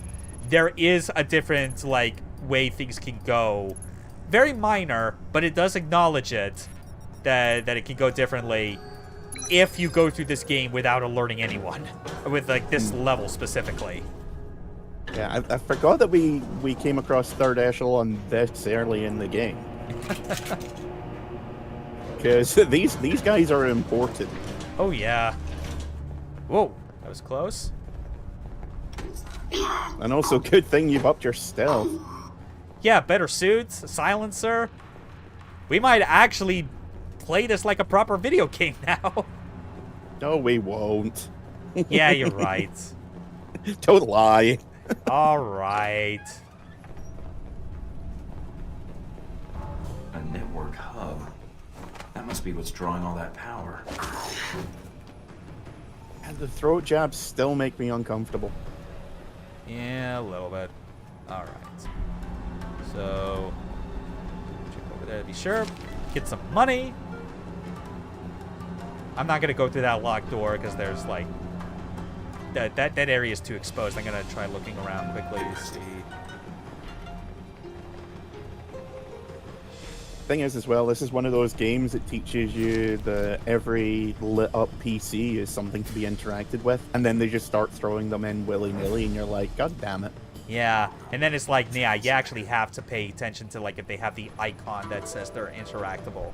there is a different like way things can go. Very minor, but it does acknowledge it that it can go differently if you go through this game without alerting anyone, with like this level specifically. Yeah, I forgot that we came across third echelon this early in the game. Because these guys are important. Oh yeah. Whoa, that was close. And also, good thing you've upped your stealth. Yeah, better suits, silencer. We might actually play this like a proper video game now. No, we won't. Yeah, you're right. Don't lie. All right. A network hub. That must be what's drawing all that power. And the throat jabs still make me uncomfortable. Yeah, a little bit. All right. So, check over there to be sure. Get some money. I'm not gonna go through that locked door because there's like that area is too exposed. I'm gonna try looking around quickly to see. Thing is, as well, this is one of those games that teaches you that every lit up PC is something to be interacted with, and then they just start throwing them in willy-nilly, and you're like, God damn it. Yeah, and then it's like, yeah, you actually have to pay attention to like if they have the icon that says they're interactable.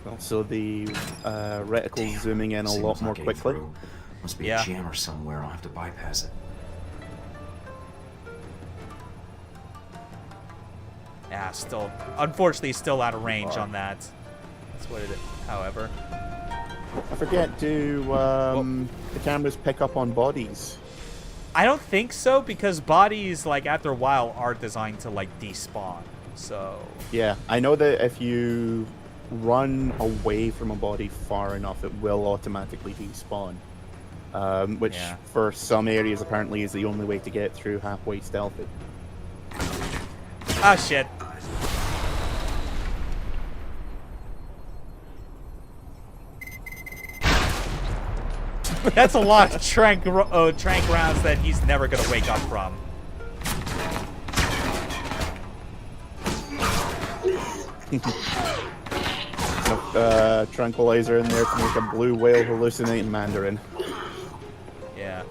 Also, the reticle zooming in a Signal's lot more not getting quickly. through. Must be Yeah. a jammer somewhere. I'll have to bypass it. Yeah, still, unfortunately, still out of range on that. That's what it is. However, I forget, do the cameras pick up on bodies? I don't think so, because bodies, like after a while, are designed to like despawn. So Yeah, I know that if you run away from a body far enough, it will automatically despawn. Which, Yeah. for some areas, apparently is the only way to get through halfway stealthy. ah shit. That's a lot of trank rounds that he's never gonna wake up from. Tranquilizer in there to make a blue whale hallucinating Mandarin. Yeah.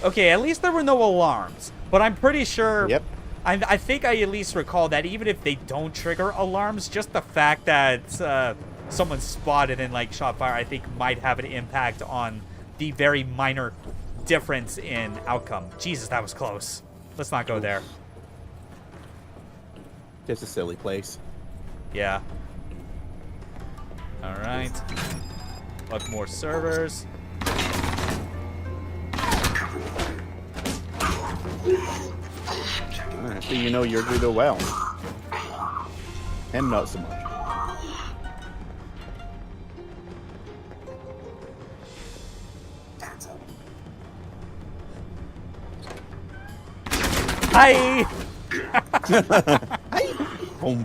Okay, at least there were no alarms. But I'm pretty sure... Yep. I think I at least recall that even if they don't trigger alarms, just the fact that someone spotted and like shot fire, I think might have an impact on the very minor difference in outcome. Jesus, that was close. Let's not go there. Just a silly place. Yeah. All right. Look, more servers. So you know you're good well. Him not so much. Hi. Home.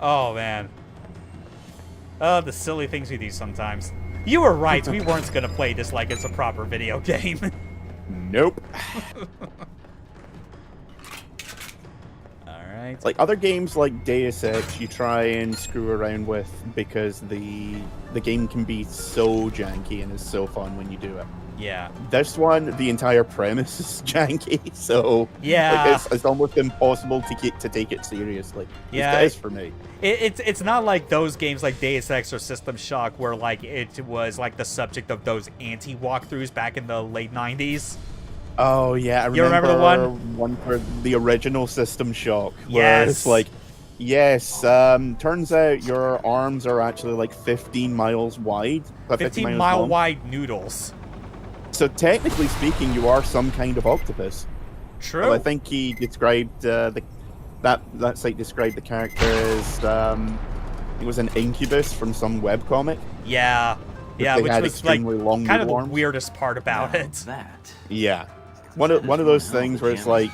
Oh, man. Oh, the silly things we do sometimes. You were right. We weren't going to play this like it's a proper video game. Nope. Alright. Like other games like Deus Ex, you try and screw around with because the game can be so janky and is so fun when you do it. Yeah. This one, the entire premise is janky, so Yeah. like, it's almost impossible to take it seriously. Yeah. It is for me. It's not like those games like Deus Ex or System Shock where like it was like the subject of those anti-walkthroughs back in the late 90s. Oh yeah, I You remember the one for the original System Shock, where Yes. it's like, yes, turns out your arms are actually like 15 miles wide, 15 miles mile long. wide noodles. So technically speaking, you are some kind of octopus. True. Well, I think he described that site described the character as it was an incubus from some webcomic. Yeah. Yeah, they which had was like extremely long kind of the noodle arms. weirdest part about Now it. that Yeah, one of those things where it's like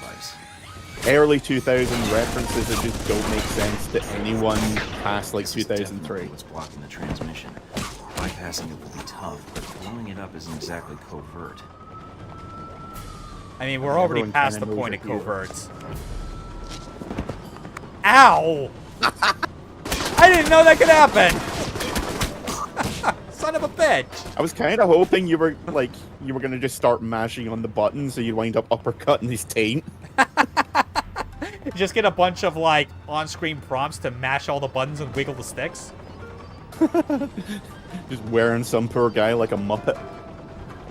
early 2000 references that just don't make sense to anyone past like 2003. What's blocking the transmission? Bypassing it will be tough, but blowing it up isn't exactly covert. I mean, we're already Everyone past the kinda knows point of you're here. coverts. Ow! I didn't know that could happen! Son of a bitch! I was kind of hoping you were gonna just start mashing on the button so you'd wind up uppercutting his taint. Just get a bunch of, like, on-screen prompts to mash all the buttons and wiggle the sticks. Just wearing some poor guy like a muppet.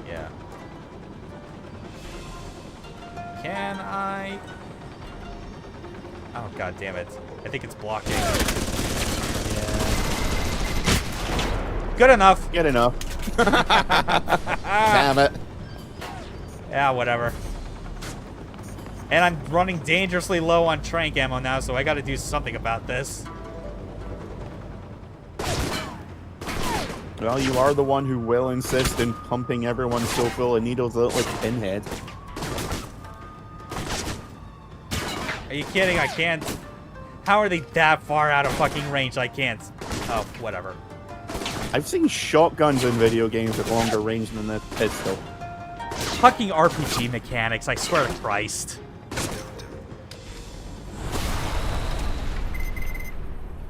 Yeah. Can I... Oh, god damn it. I think it's blocking. Yeah. Good enough. Good enough. Damn it. Yeah, whatever. And I'm running dangerously low on trank ammo now, so I gotta do something about this. Well, you are the one who will insist in pumping everyone so full of needles that look like Pinhead. Are you kidding? I can't. How are they that far out of fucking range? I can't. Oh, whatever. I've seen shotguns in video games at longer range than the pistol. Fucking RPG mechanics, I swear to Christ.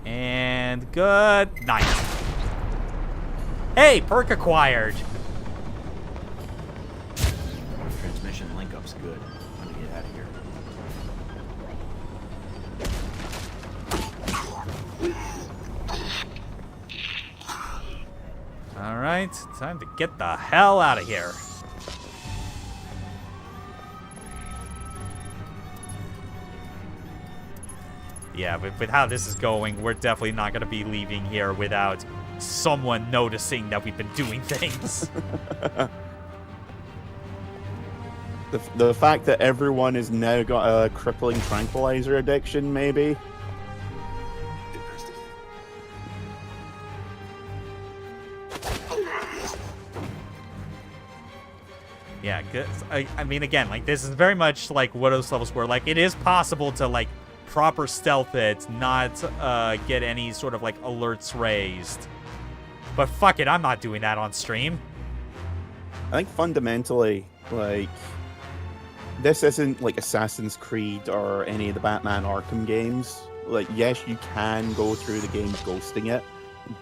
And good night. Hey, perk acquired. Transmission link-up's good. Let me get out of here. Alright, time to get the hell out of here. Yeah, but with how this is going, we're definitely not going to be leaving here without someone noticing that we've been doing things. The fact that everyone has now got a crippling tranquilizer addiction, maybe. Yeah, 'cause I mean, again, like, this is very much like what those levels were. Like, it is possible to, like, proper stealth it, not get any sort of, like, alerts raised. But fuck it, I'm not doing that on stream. I think fundamentally, like, this isn't like Assassin's Creed or any of the Batman Arkham games. Like, yes, you can go through the game ghosting it,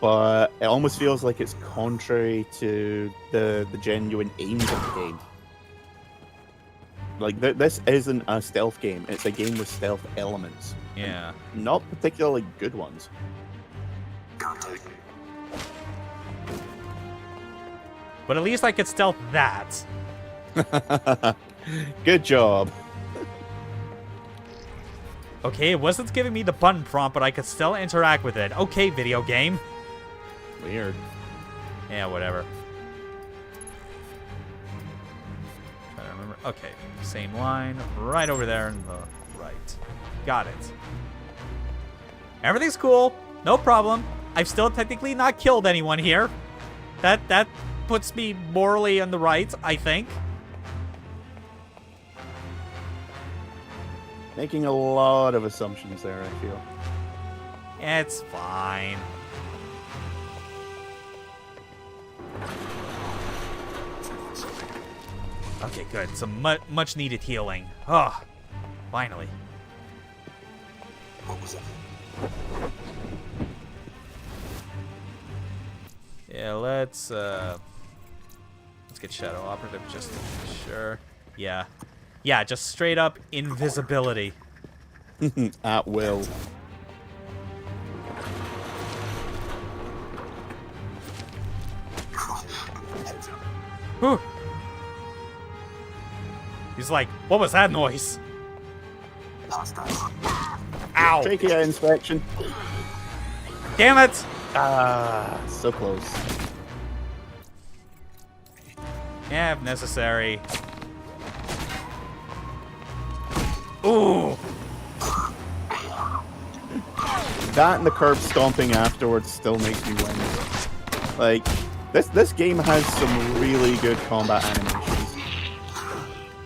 but it almost feels like it's contrary to the genuine aims of the game. Like, this isn't a stealth game. It's a game with stealth elements. Yeah. Not particularly good ones. But at least I could stealth that. Good job. Okay, it wasn't giving me the button prompt, but I could still interact with it. Okay, video game. Weird. Yeah, whatever. Trying to remember. Okay, same line, right over there in the right. Got it. Everything's cool. No problem. I've still technically not killed anyone here. That puts me morally on the right, I think. Making a lot of assumptions there, I feel. It's fine. Okay, good. Some much needed healing. Oh, finally. What was that? Yeah, let's get Shadow Operative just to be sure. Yeah. Yeah, just straight up invisibility. At will. Whew. He's like, what was that noise? Ow! Trachea inspection. Damn it! Ah, so close. Yeah, if necessary. Ooh! That and the curb stomping afterwards still makes me wince. Like, this game has some really good combat animations.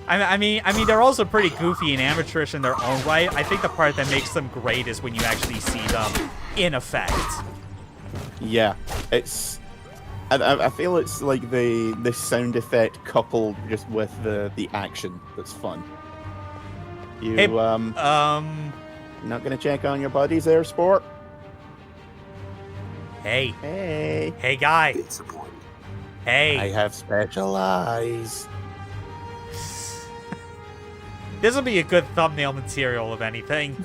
I mean, they're also pretty goofy and amateurish in their own right. I think the part that makes them great is when you actually see them in effect. Yeah, it's. I feel it's like the sound effect coupled just with the action that's fun. You Hey, not gonna check on your buddies there, sport? Hey, Hey, hey, guy. Disappointed. Hey. I have special eyes. This will be a good thumbnail material of anything.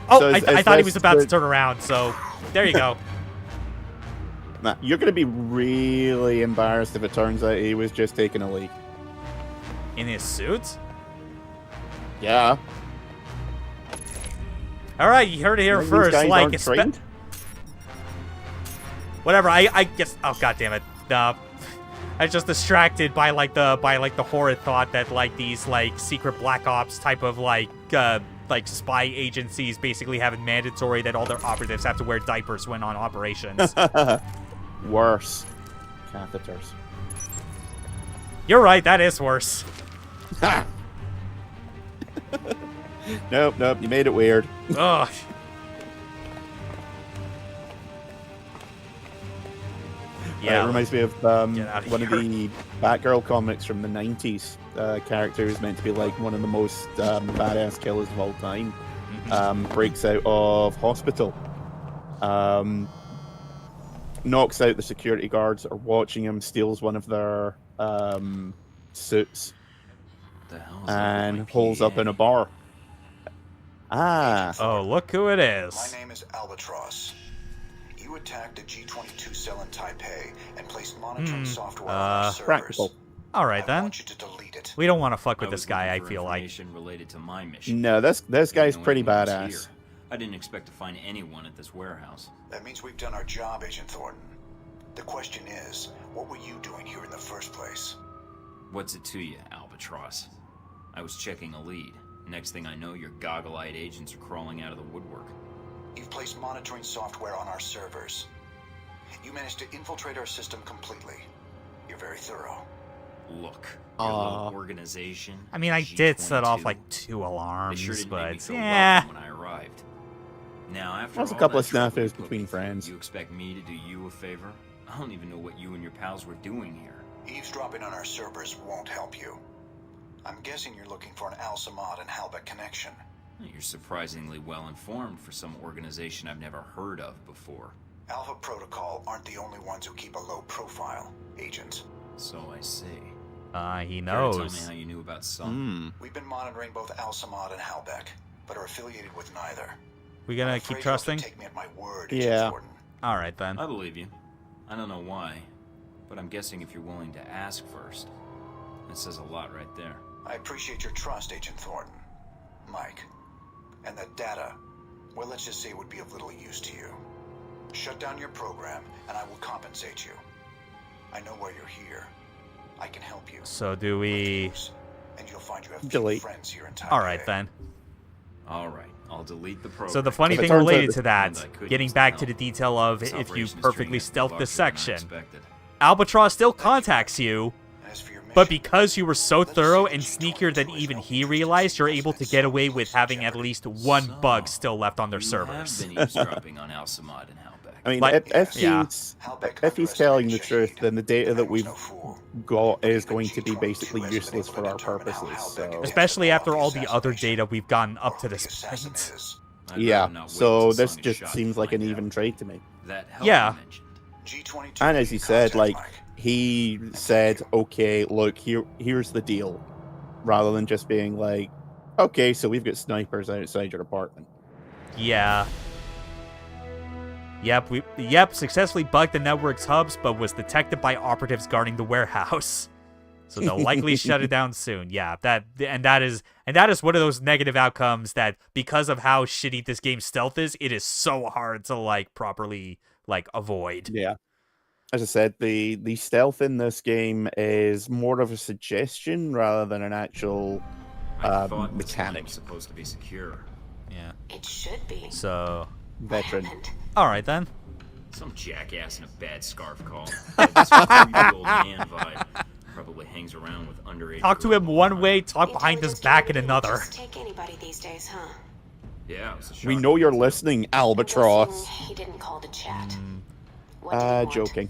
Oh, So I is thought he this was about to the- turn around, so there you go. Nah, you're gonna be really embarrassed if it turns out he was just taking a leak. In his suit? Yeah. All right, you heard it here These first. guys Like, aren't trained? whatever. I guess. Oh, god damn it. I was just distracted by the horrid thought that like these like secret black ops type of like spy agencies basically have it mandatory that all their operatives have to wear diapers when on operations. Worse. Catheters. You're right. That is worse. Ha! Nope, you made it weird. Ugh. It reminds me of Get outta one of here. the Batgirl comics from the 90s. Character who's meant to be like one of the most badass killers of all time. Breaks out of hospital. Knocks out the security guards that are watching him, steals one of their suits, The hell is and pulls up in a bar. Ah, Oh, look who it My is. name is Albatross. You attacked a G-22 cell in Taipei and placed monitoring software on our servers. practical. All right I then. want you to delete it. We don't want to fuck with I this was guy. I looking for feel like. information related to my mission. No, this guy's Didn't know pretty anyone was badass. here. I didn't expect to find anyone at this warehouse. That means we've done our job, Agent Thornton. The question is, what were you doing here in the first place? What's it to you, Albatross? I was checking a lead. Next thing I know, your goggle-eyed agents are crawling out of the woodwork. You've placed monitoring software on our servers. You managed to infiltrate our system completely. You're very thorough. Look, your little organization. I mean, I did set off G22, like 2 they alarms, sure didn't make me but feel yeah. welcome when I arrived. Now, after There's a all couple that of trouble you snafus put me between through, friends. You expect me to do you a favor? I don't even know what you and your pals were doing here. Eavesdropping on our servers won't help you. I'm guessing you're looking for an Al Samad and Halbech connection. You're surprisingly well informed for some organization I've never heard of before. Alpha Protocol aren't the only ones who keep a low profile, Agent. So I see. He Care to tell me knows. how you knew about some. We've been monitoring both Al Samad and Halbech, but are affiliated with neither. We gonna I'm keep afraid trusting? you'll have to take me at my word, Agent Yeah. Thornton. All right then. I believe you. I don't know why, but I'm guessing if you're willing to ask first. That says a lot right there. I appreciate your trust, Agent Thornton. Mike. And that data, well, let's just say it would be of little use to you. Shut down your program, and I will compensate you. I know why you're here. I can help you. So do we? And you'll find you have few Delete. friends here in Taipei. All right then. All right, I'll delete the program. So the funny If it thing turns out related this- to that, And I could getting use the back to help. the detail of This if you operation is perfectly turning out to be stealth this larger than I section, expected. Albatross still contacts you And as for your but because you were so thorough and sneakier than even he realized, you're able to get away with having at least one bug still left on their servers. You have been eavesdropping on Al-Samad and Halbech. I mean, Like, if he's telling the truth, then the data that we've got is going to be basically useless for our purposes. So Especially after all the other data we've gotten up to this point. I'd yeah, rather not wait so until this Sung is just shot seems to like an find even out. trade to me. That help Yeah. you mentioned. G22. And as he said, like, Contact he said, okay, look, here's the deal. Rather than just being like, okay, so we've got snipers outside your apartment. Yeah. Successfully bugged the network's hubs, but was detected by operatives guarding the warehouse. So they'll likely shut it down soon. Yeah, that is one of those negative outcomes that, because of how shitty this game's stealth is, it is so hard to like properly like avoid. Yeah. As I said, the stealth in this game is more of a suggestion rather than an actual I thought this mechanic. line was supposed to be secure. Yeah. It should be. So, Veteran. What happened? all right then. Some jackass in a bad scarf call. This creepy old man vibe. Probably hangs around with underage. Talk to girls him all the one time. way, talk behind his Intelligence back in community another. Just take anybody these days, huh? Yeah, it was a We shock. know you're listening, I'm Albatross. guessing he didn't call to chat. What did he want? Joking.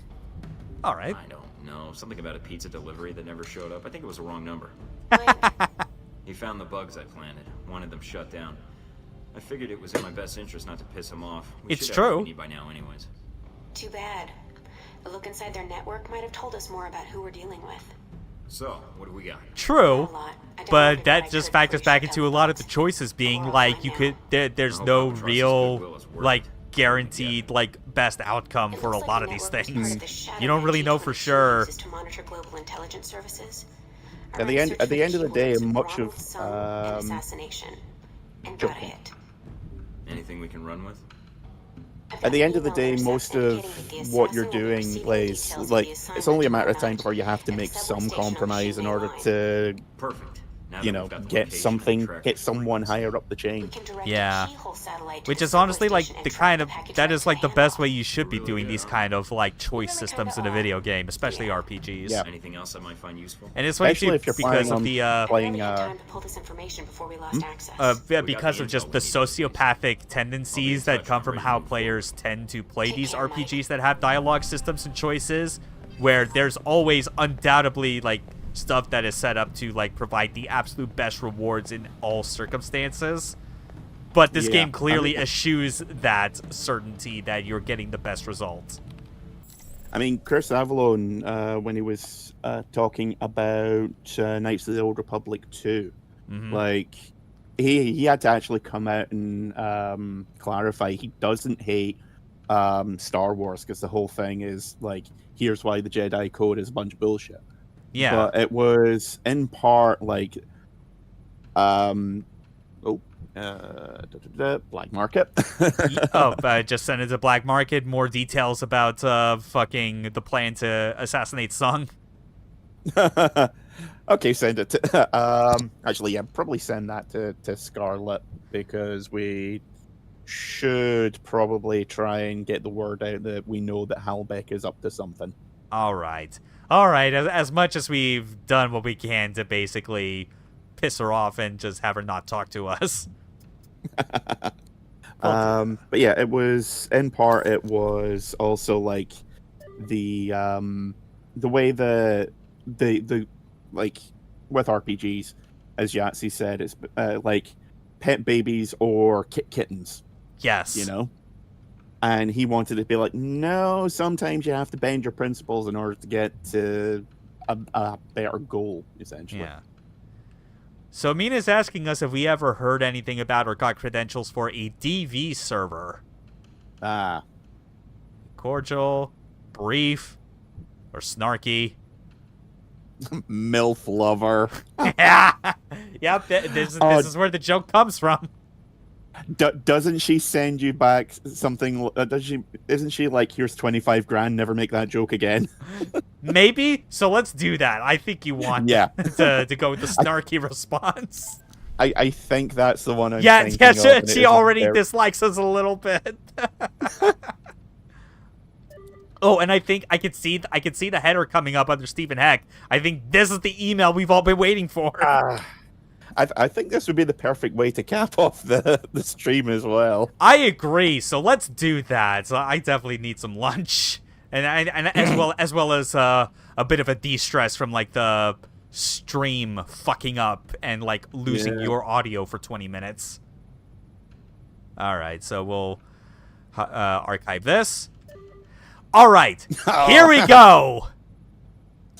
All right. I don't know. Something about a pizza delivery that never showed up. I think it was the wrong number. Mike, He found the bugs I planted. Wanted them shut down. I figured it was in my best interest not to piss him off. We It's should have what true. we need by now, anyways. too bad. A look inside their network might have told us more about who we're dealing with. So, what do we got? True. Not a lot. I downloaded But what that I just could factors before back you shut into a down the lot of the bugs. choices being We'll all like find you out. could there's I no hope Albatross's real goodwill is worth like it. guaranteed like best outcome It for a looks lot like of the these network was part things. of the shadow You don't that really know for G22 sure. uses to monitor global intelligence services. I At the ran a end, search at the for end of the keywords day, of much Ronald of Sung and assassination, and got a joking. hit. Anything we can run with? I've got At the an end of the email day, intercept most of indicating that the what you're assassin will be doing receiving the is details of like the it's assignment only a matter of time overnight before you have to at a make subway some station on the compromise in Shinmei order line. to, Perfect. Now you that know, we've got the get location something, and track get the someone frequencies. higher up the We chain. can direct Yeah. a keyhole satellite to Which the is subway honestly like station and the track kind the of package that right is to like the handoff. best way you should be Really doing good, these huh? kind of like choice Really systems kind in a of video game, especially yeah. RPGs. Yeah. Anything else I might find useful? And it's funny Especially too if you're because planning of on the I playing barely had time to pull this information before we lost access. yeah, We got because the of just intel the we need for these. sociopathic tendencies that touch come and from ready to how move players tend to play Take these care, Mike. RPGs that have dialogue systems and choices, where there's always undoubtedly like stuff that is set up to like provide the absolute best rewards in all circumstances. But this Yeah, game clearly I mean- eschews that certainty that you're getting the best results. I mean, Chris Avalon, when he was talking about Knights of the Old Republic 2, like he had to actually come out and clarify he doesn't hate Star Wars because the whole thing is like, here's why the Jedi Code is a bunch of bullshit. Yeah. But it was in part like, black market. Just send it to Black Market. More details about fucking the plan to assassinate Sung. Okay, send it to. Actually, yeah, probably send that to Scarlet because we should probably try and get the word out that we know that Halbech is up to something. All right. As much as we've done what we can to basically piss her off and just have her not talk to us. But yeah, it was in part. It was also like the way the like with RPGs, as Yahtzee said, it's like pet babies or kittens. Yes. You know. And he wanted to be like, no, sometimes you have to bend your principles in order to get to a better goal, essentially. Yeah. So Mina's asking us if we ever heard anything about or got credentials for a DV server. Cordial, brief, or snarky. MILF lover. Yep, this is where the joke comes from. Doesn't she send you back something? Isn't she like, here's 25 grand, never make that joke again? Maybe. So let's do that. I think you want to go with the snarky response. I think that's the one I'm Yeah, thinking of, and it she isn't already there. dislikes us a little bit. Oh, and I think I could see the header coming up under Stephen Heck. I think this is the email we've all been waiting for. I think this would be the perfect way to cap off the stream as well. I agree. So let's do that. So I definitely need some lunch, and as well as a bit of a de-stress from like the stream fucking up and like losing your audio for 20 minutes. All right, so we'll archive this. All right, here we go.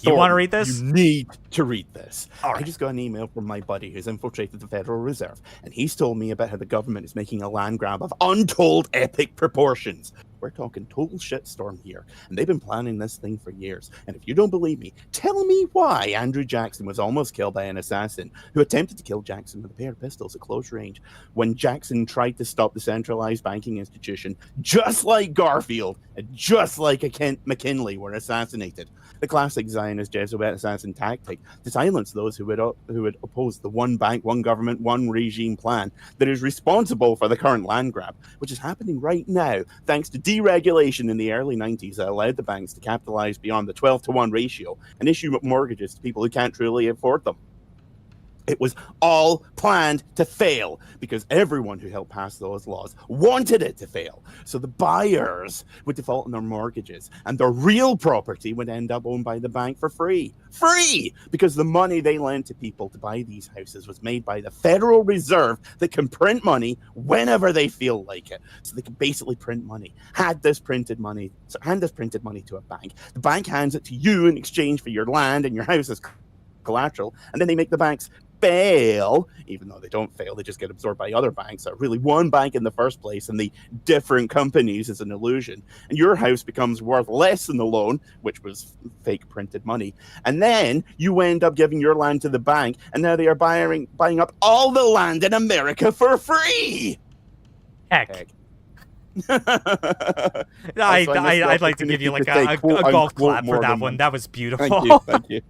You want to read this? You need to read this. All right. I just got an email from my buddy who's infiltrated the Federal Reserve, and he's told me about how the government is making a land grab of untold epic proportions. We're talking total shitstorm here, and they've been planning this thing for years. And if you don't believe me, tell me why Andrew Jackson was almost killed by an assassin who attempted to kill Jackson with a pair of pistols at close range when Jackson tried to stop the centralized banking institution, just like Garfield and just like McKinley were assassinated. The classic Zionist Jesuit assassin tactic to silence those who would oppose the one bank, one government, one regime plan that is responsible for the current land grab, which is happening right now thanks to deregulation in the early 90s that allowed the banks to capitalize beyond the 12-to-1 ratio and issue mortgages to people who can't truly afford them. It was all planned to fail because everyone who helped pass those laws wanted it to fail. So the buyers would default on their mortgages and their real property would end up owned by the bank for free. Free! Because the money they lent to people to buy these houses was made by the Federal Reserve that can print money whenever they feel like it. So they can basically print money. Hand this printed money to a bank. The bank hands it to you in exchange for your land and your house as collateral, and then they make the banks fail. Even though they don't fail, they just get absorbed by other banks. So really one bank in the first place, and the different companies is an illusion. And your house becomes worth less than the loan, which was fake printed money. And then you end up giving your land to the bank, and now they are buying up all the land in America for free. Heck. I'd like to give you like a golf clap for that one. That was beautiful. Thank you.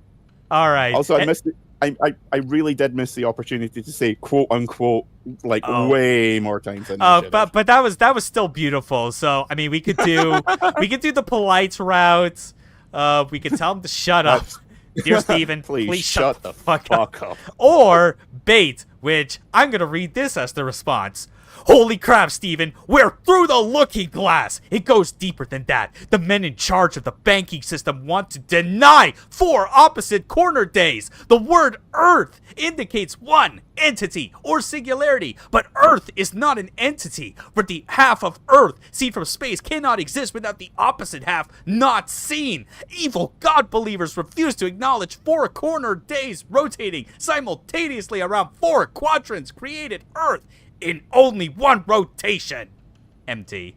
All right. Also, I missed it. I really did miss the opportunity to say quote unquote way more times than I should have. But that was still beautiful. So I mean, we could do the polite route. We could tell him to shut up, dear Steven. please shut the fuck up. Or bait, which I'm gonna read this as the response. Holy crap, Steven, we're through the looking glass. It goes deeper than that. The men in charge of the banking system want to deny 4 opposite corner days. The word Earth indicates one entity or singularity, but Earth is not an entity. For the half of Earth seen from space cannot exist without the opposite half not seen. Evil God believers refuse to acknowledge 4 corner days rotating simultaneously around 4 quadrants created Earth in only one rotation. MT.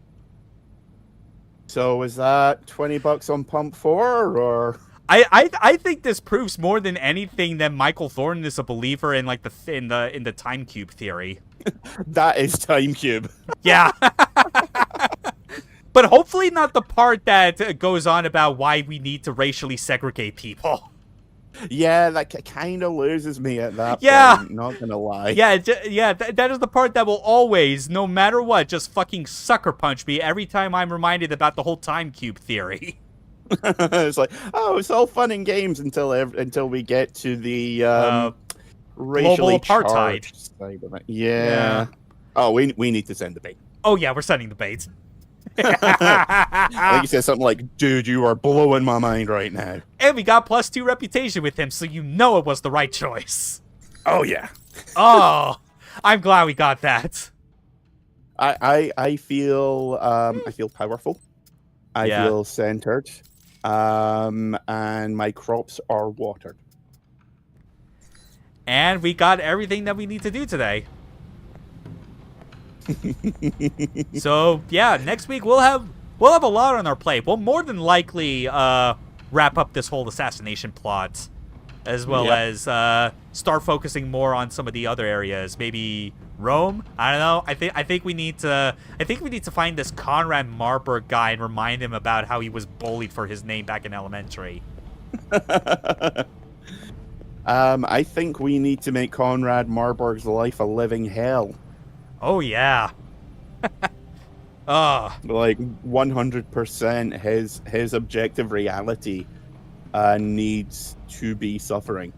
So is that $20 on pump 4 or? I think this proves more than anything that Michael Thornton is a believer in like in the time cube theory. That is time cube. Yeah. But hopefully not the part that goes on about why we need to racially segregate people. Yeah, that kind of loses me at that point, not gonna lie. Yeah, that is the part that will always, no matter what, just fucking sucker punch me every time I'm reminded about the whole time cube theory. It's like, oh, it's all fun and games until we get to the racially global apartheid charged side of it. Yeah. Oh, we need to send the bait. Oh yeah, we're sending the bait. I think he said something like, dude, you are blowing my mind right now. And we got +2 reputation with him, so you know it was the right choice. Oh yeah. Oh, I'm glad we got that. I feel powerful. I feel centered. And my crops are watered. And we got everything that we need to do today. So yeah, next week we'll have a lot on our plate. We'll more than likely wrap up this whole assassination plot, as well as start focusing more on some of the other areas. Maybe Rome. I don't know. I think we need to find this Conrad Marburg guy and remind him about how he was bullied for his name back in elementary. I think we need to make Conrad Marburg's life a living hell. Oh yeah. Like 100%, his objective reality needs to be suffering.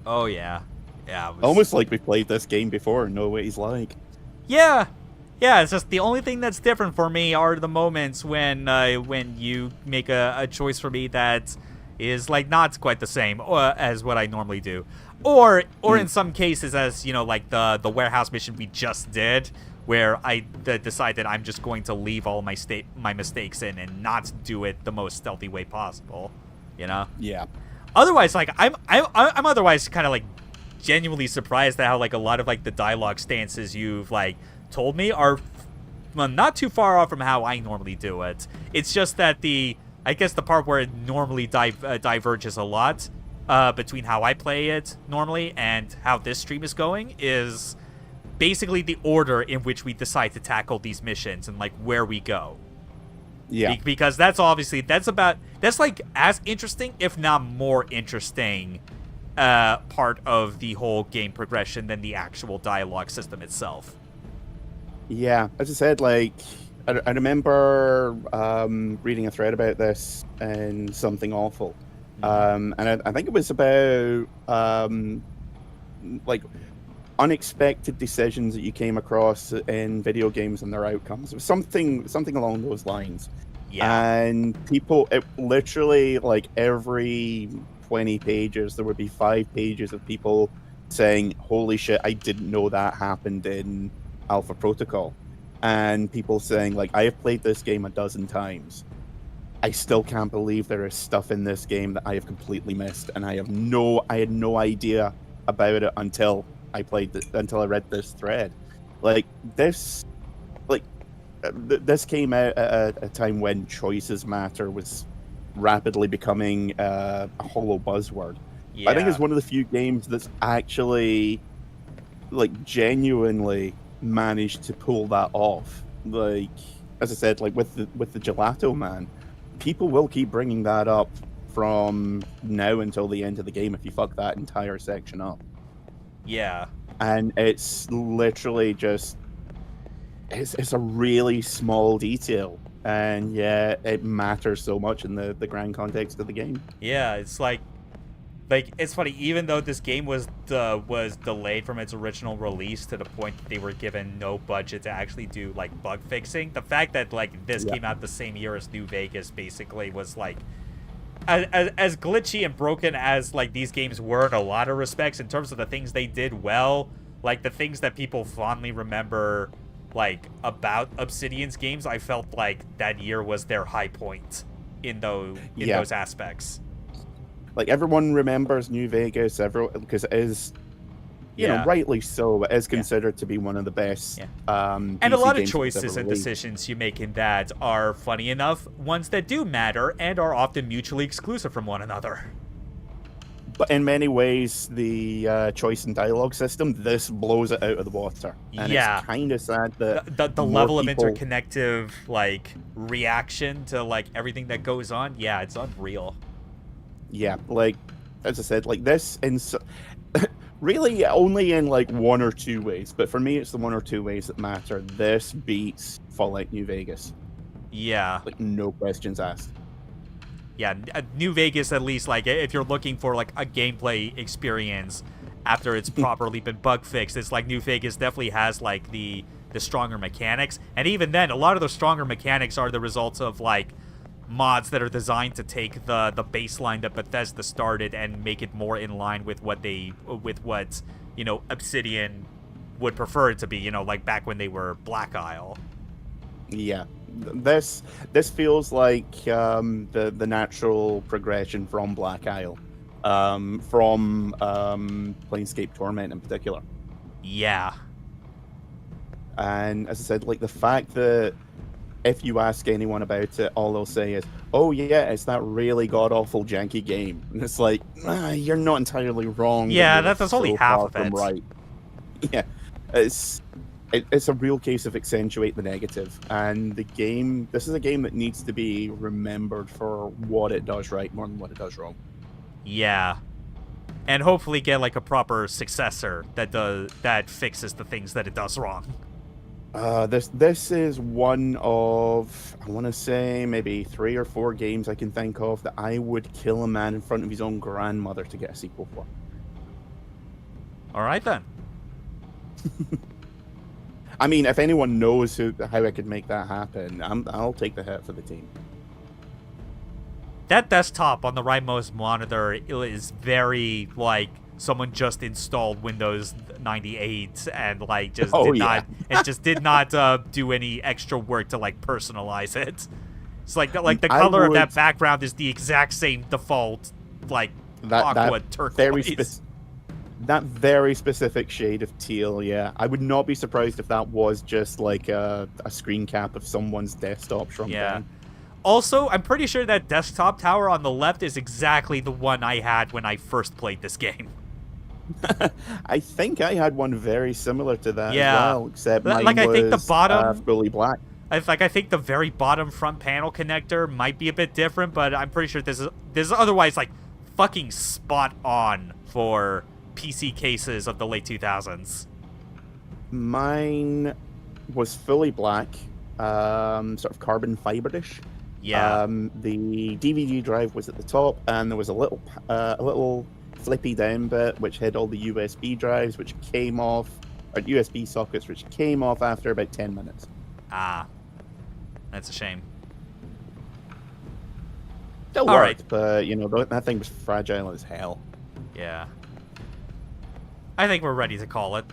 Oh yeah, yeah. It was... Almost like we've played this game before and know what he's like. Yeah, yeah. It's just the only thing that's different for me are the moments when you make a choice for me that is like not quite the same as what I normally do, or in some cases, as you know, like the warehouse mission we just did, where I decided I'm just going to leave all my mistakes in and not do it the most stealthy way possible, you know? Yeah. Otherwise, like I'm otherwise kind of like genuinely surprised at how like a lot of like the dialogue stances you've like told me are not too far off from how I normally do it. It's just that I guess the part where it normally diverges a lot between how I play it normally and how this stream is going is basically the order in which we decide to tackle these missions and like where we go. Yeah. Because that's like as interesting, if not more interesting, part of the whole game progression than the actual dialogue system itself. Yeah, as I said, like I remember reading a thread about this in Something Awful, and I think it was about like unexpected decisions that you came across in video games and their outcomes. It was something along those lines. Yeah. And people, it literally, like every 20 pages, there would be 5 pages of people saying, holy shit, I didn't know that happened in Alpha Protocol. And people saying, like, I have played this game a dozen times. I still can't believe there is stuff in this game that I have completely missed. And I had no idea about it until I read this thread. Like, this came out at a time when choices matter was rapidly becoming a hollow buzzword. Yeah. I think it's one of the few games that's actually, like, genuinely managed to pull that off. Like, as I said, like with the Gelato Man, people will keep bringing that up from now until the end of the game if you fuck that entire section up. Yeah. And it's literally just it's a really small detail, and yeah, it matters so much in the grand context of the game. Yeah, it's like it's funny, even though this game was delayed from its original release to the point that they were given no budget to actually do like bug fixing, the fact that like this came out the same year as New Vegas basically was like as glitchy and broken as like these games were in a lot of respects in terms of the things they did well, like the things that people fondly remember like about Obsidian's games. I felt like that year was their high point in those aspects. Like, everyone remembers New Vegas, because it is, you know, rightly so, it is considered to be one of the best. And a lot of choices and decisions you make in that are, funny enough, ones that do matter and are often mutually exclusive from one another. But in many ways, the choice and dialogue system, this blows it out of the water. And it's kind of sad that the level of interconnective like reaction to like everything that goes on, it's unreal. Yeah, like, as I said, like this really only in like one or two ways, but for me it's the one or two ways that matter. This beats Fallout New Vegas. Yeah. Like, no questions asked. Yeah, New Vegas, at least, like, if you're looking for like a gameplay experience after it's properly been bug fixed, it's like New Vegas definitely has like the stronger mechanics. And even then, a lot of the stronger mechanics are the results of like mods that are designed to take the baseline that Bethesda started and make it more in line with what you know, Obsidian would prefer it to be, you know, like back when they were Black Isle. Yeah, this feels like the natural progression from Black Isle, from Planescape Torment in particular. Yeah. And as I said, like, the fact that if you ask anyone about it, all they'll say is, oh yeah, it's that really god-awful janky game. And it's like, you're not entirely wrong. Yeah, that's only half of it. Right. Yeah, it's a real case of accentuate the negative. And this is a game that needs to be remembered for what it does right more than what it does wrong. Yeah. And hopefully get like a proper successor that fixes the things that it does wrong. This is one of, I want to say, maybe 3 or 4 games I can think of that I would kill a man in front of his own grandmother to get a sequel for. All right, then. I mean, if anyone knows how I could make that happen, I'll take the hit for the team. That desktop on the rightmost monitor is very, like, someone just installed Windows 98 and, like, just did not do any extra work to, like, personalize it. It's like the color of that background is the exact same default, like, aqua turquoise. That very specific shade of teal, yeah. I would not be surprised if that was just like a screen cap of someone's desktop shrunk down. Also, I'm pretty sure that desktop tower on the left is exactly the one I had when I first played this game. I think I had one very similar to that as well, except mine I think the was bottom fully black. I think the very bottom front panel connector might be a bit different, but I'm pretty sure this is otherwise like fucking spot on for PC cases of the late 2000s. Mine was fully black, sort of carbon fiber-ish. Yeah. The DVD drive was at the top, and there was a little flippy down bit which had all the USB drives, which came off, or USB sockets, which came off after about 10 minutes. Ah, that's a shame. Still all worked, right. But you know that thing was fragile as hell. Yeah. I think we're ready to call it.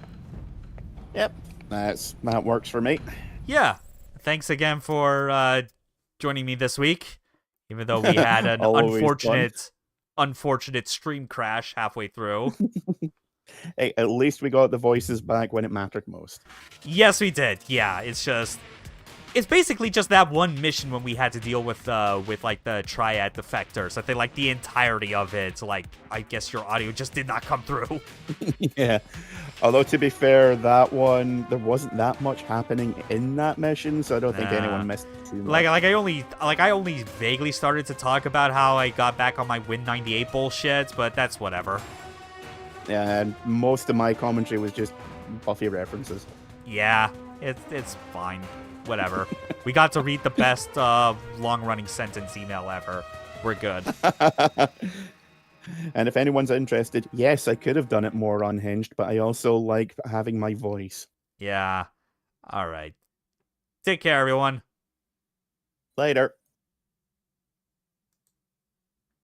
Yep, that works for me. Yeah. Thanks again for joining me this week, even though we had an unfortunate stream crash halfway through. Hey, at least we got the voices back when it mattered most. Yes, we did. Yeah, it's basically just that one mission when we had to deal with like the triad defectors. I think like the entirety of it, like I guess your audio just did not come through. Yeah. Although to be fair, that one there wasn't that much happening in that mission, so I don't think anyone missed too much. Like I only vaguely started to talk about how I got back on my Win 98 bullshit, but that's whatever. Yeah, and most of my commentary was just Buffy references. Yeah, it's fine. Whatever. We got to read the best long-running sentence email ever. We're good. And if anyone's interested, yes, I could have done it more unhinged, but I also like having my voice. Yeah. All right. Take care, everyone. Later.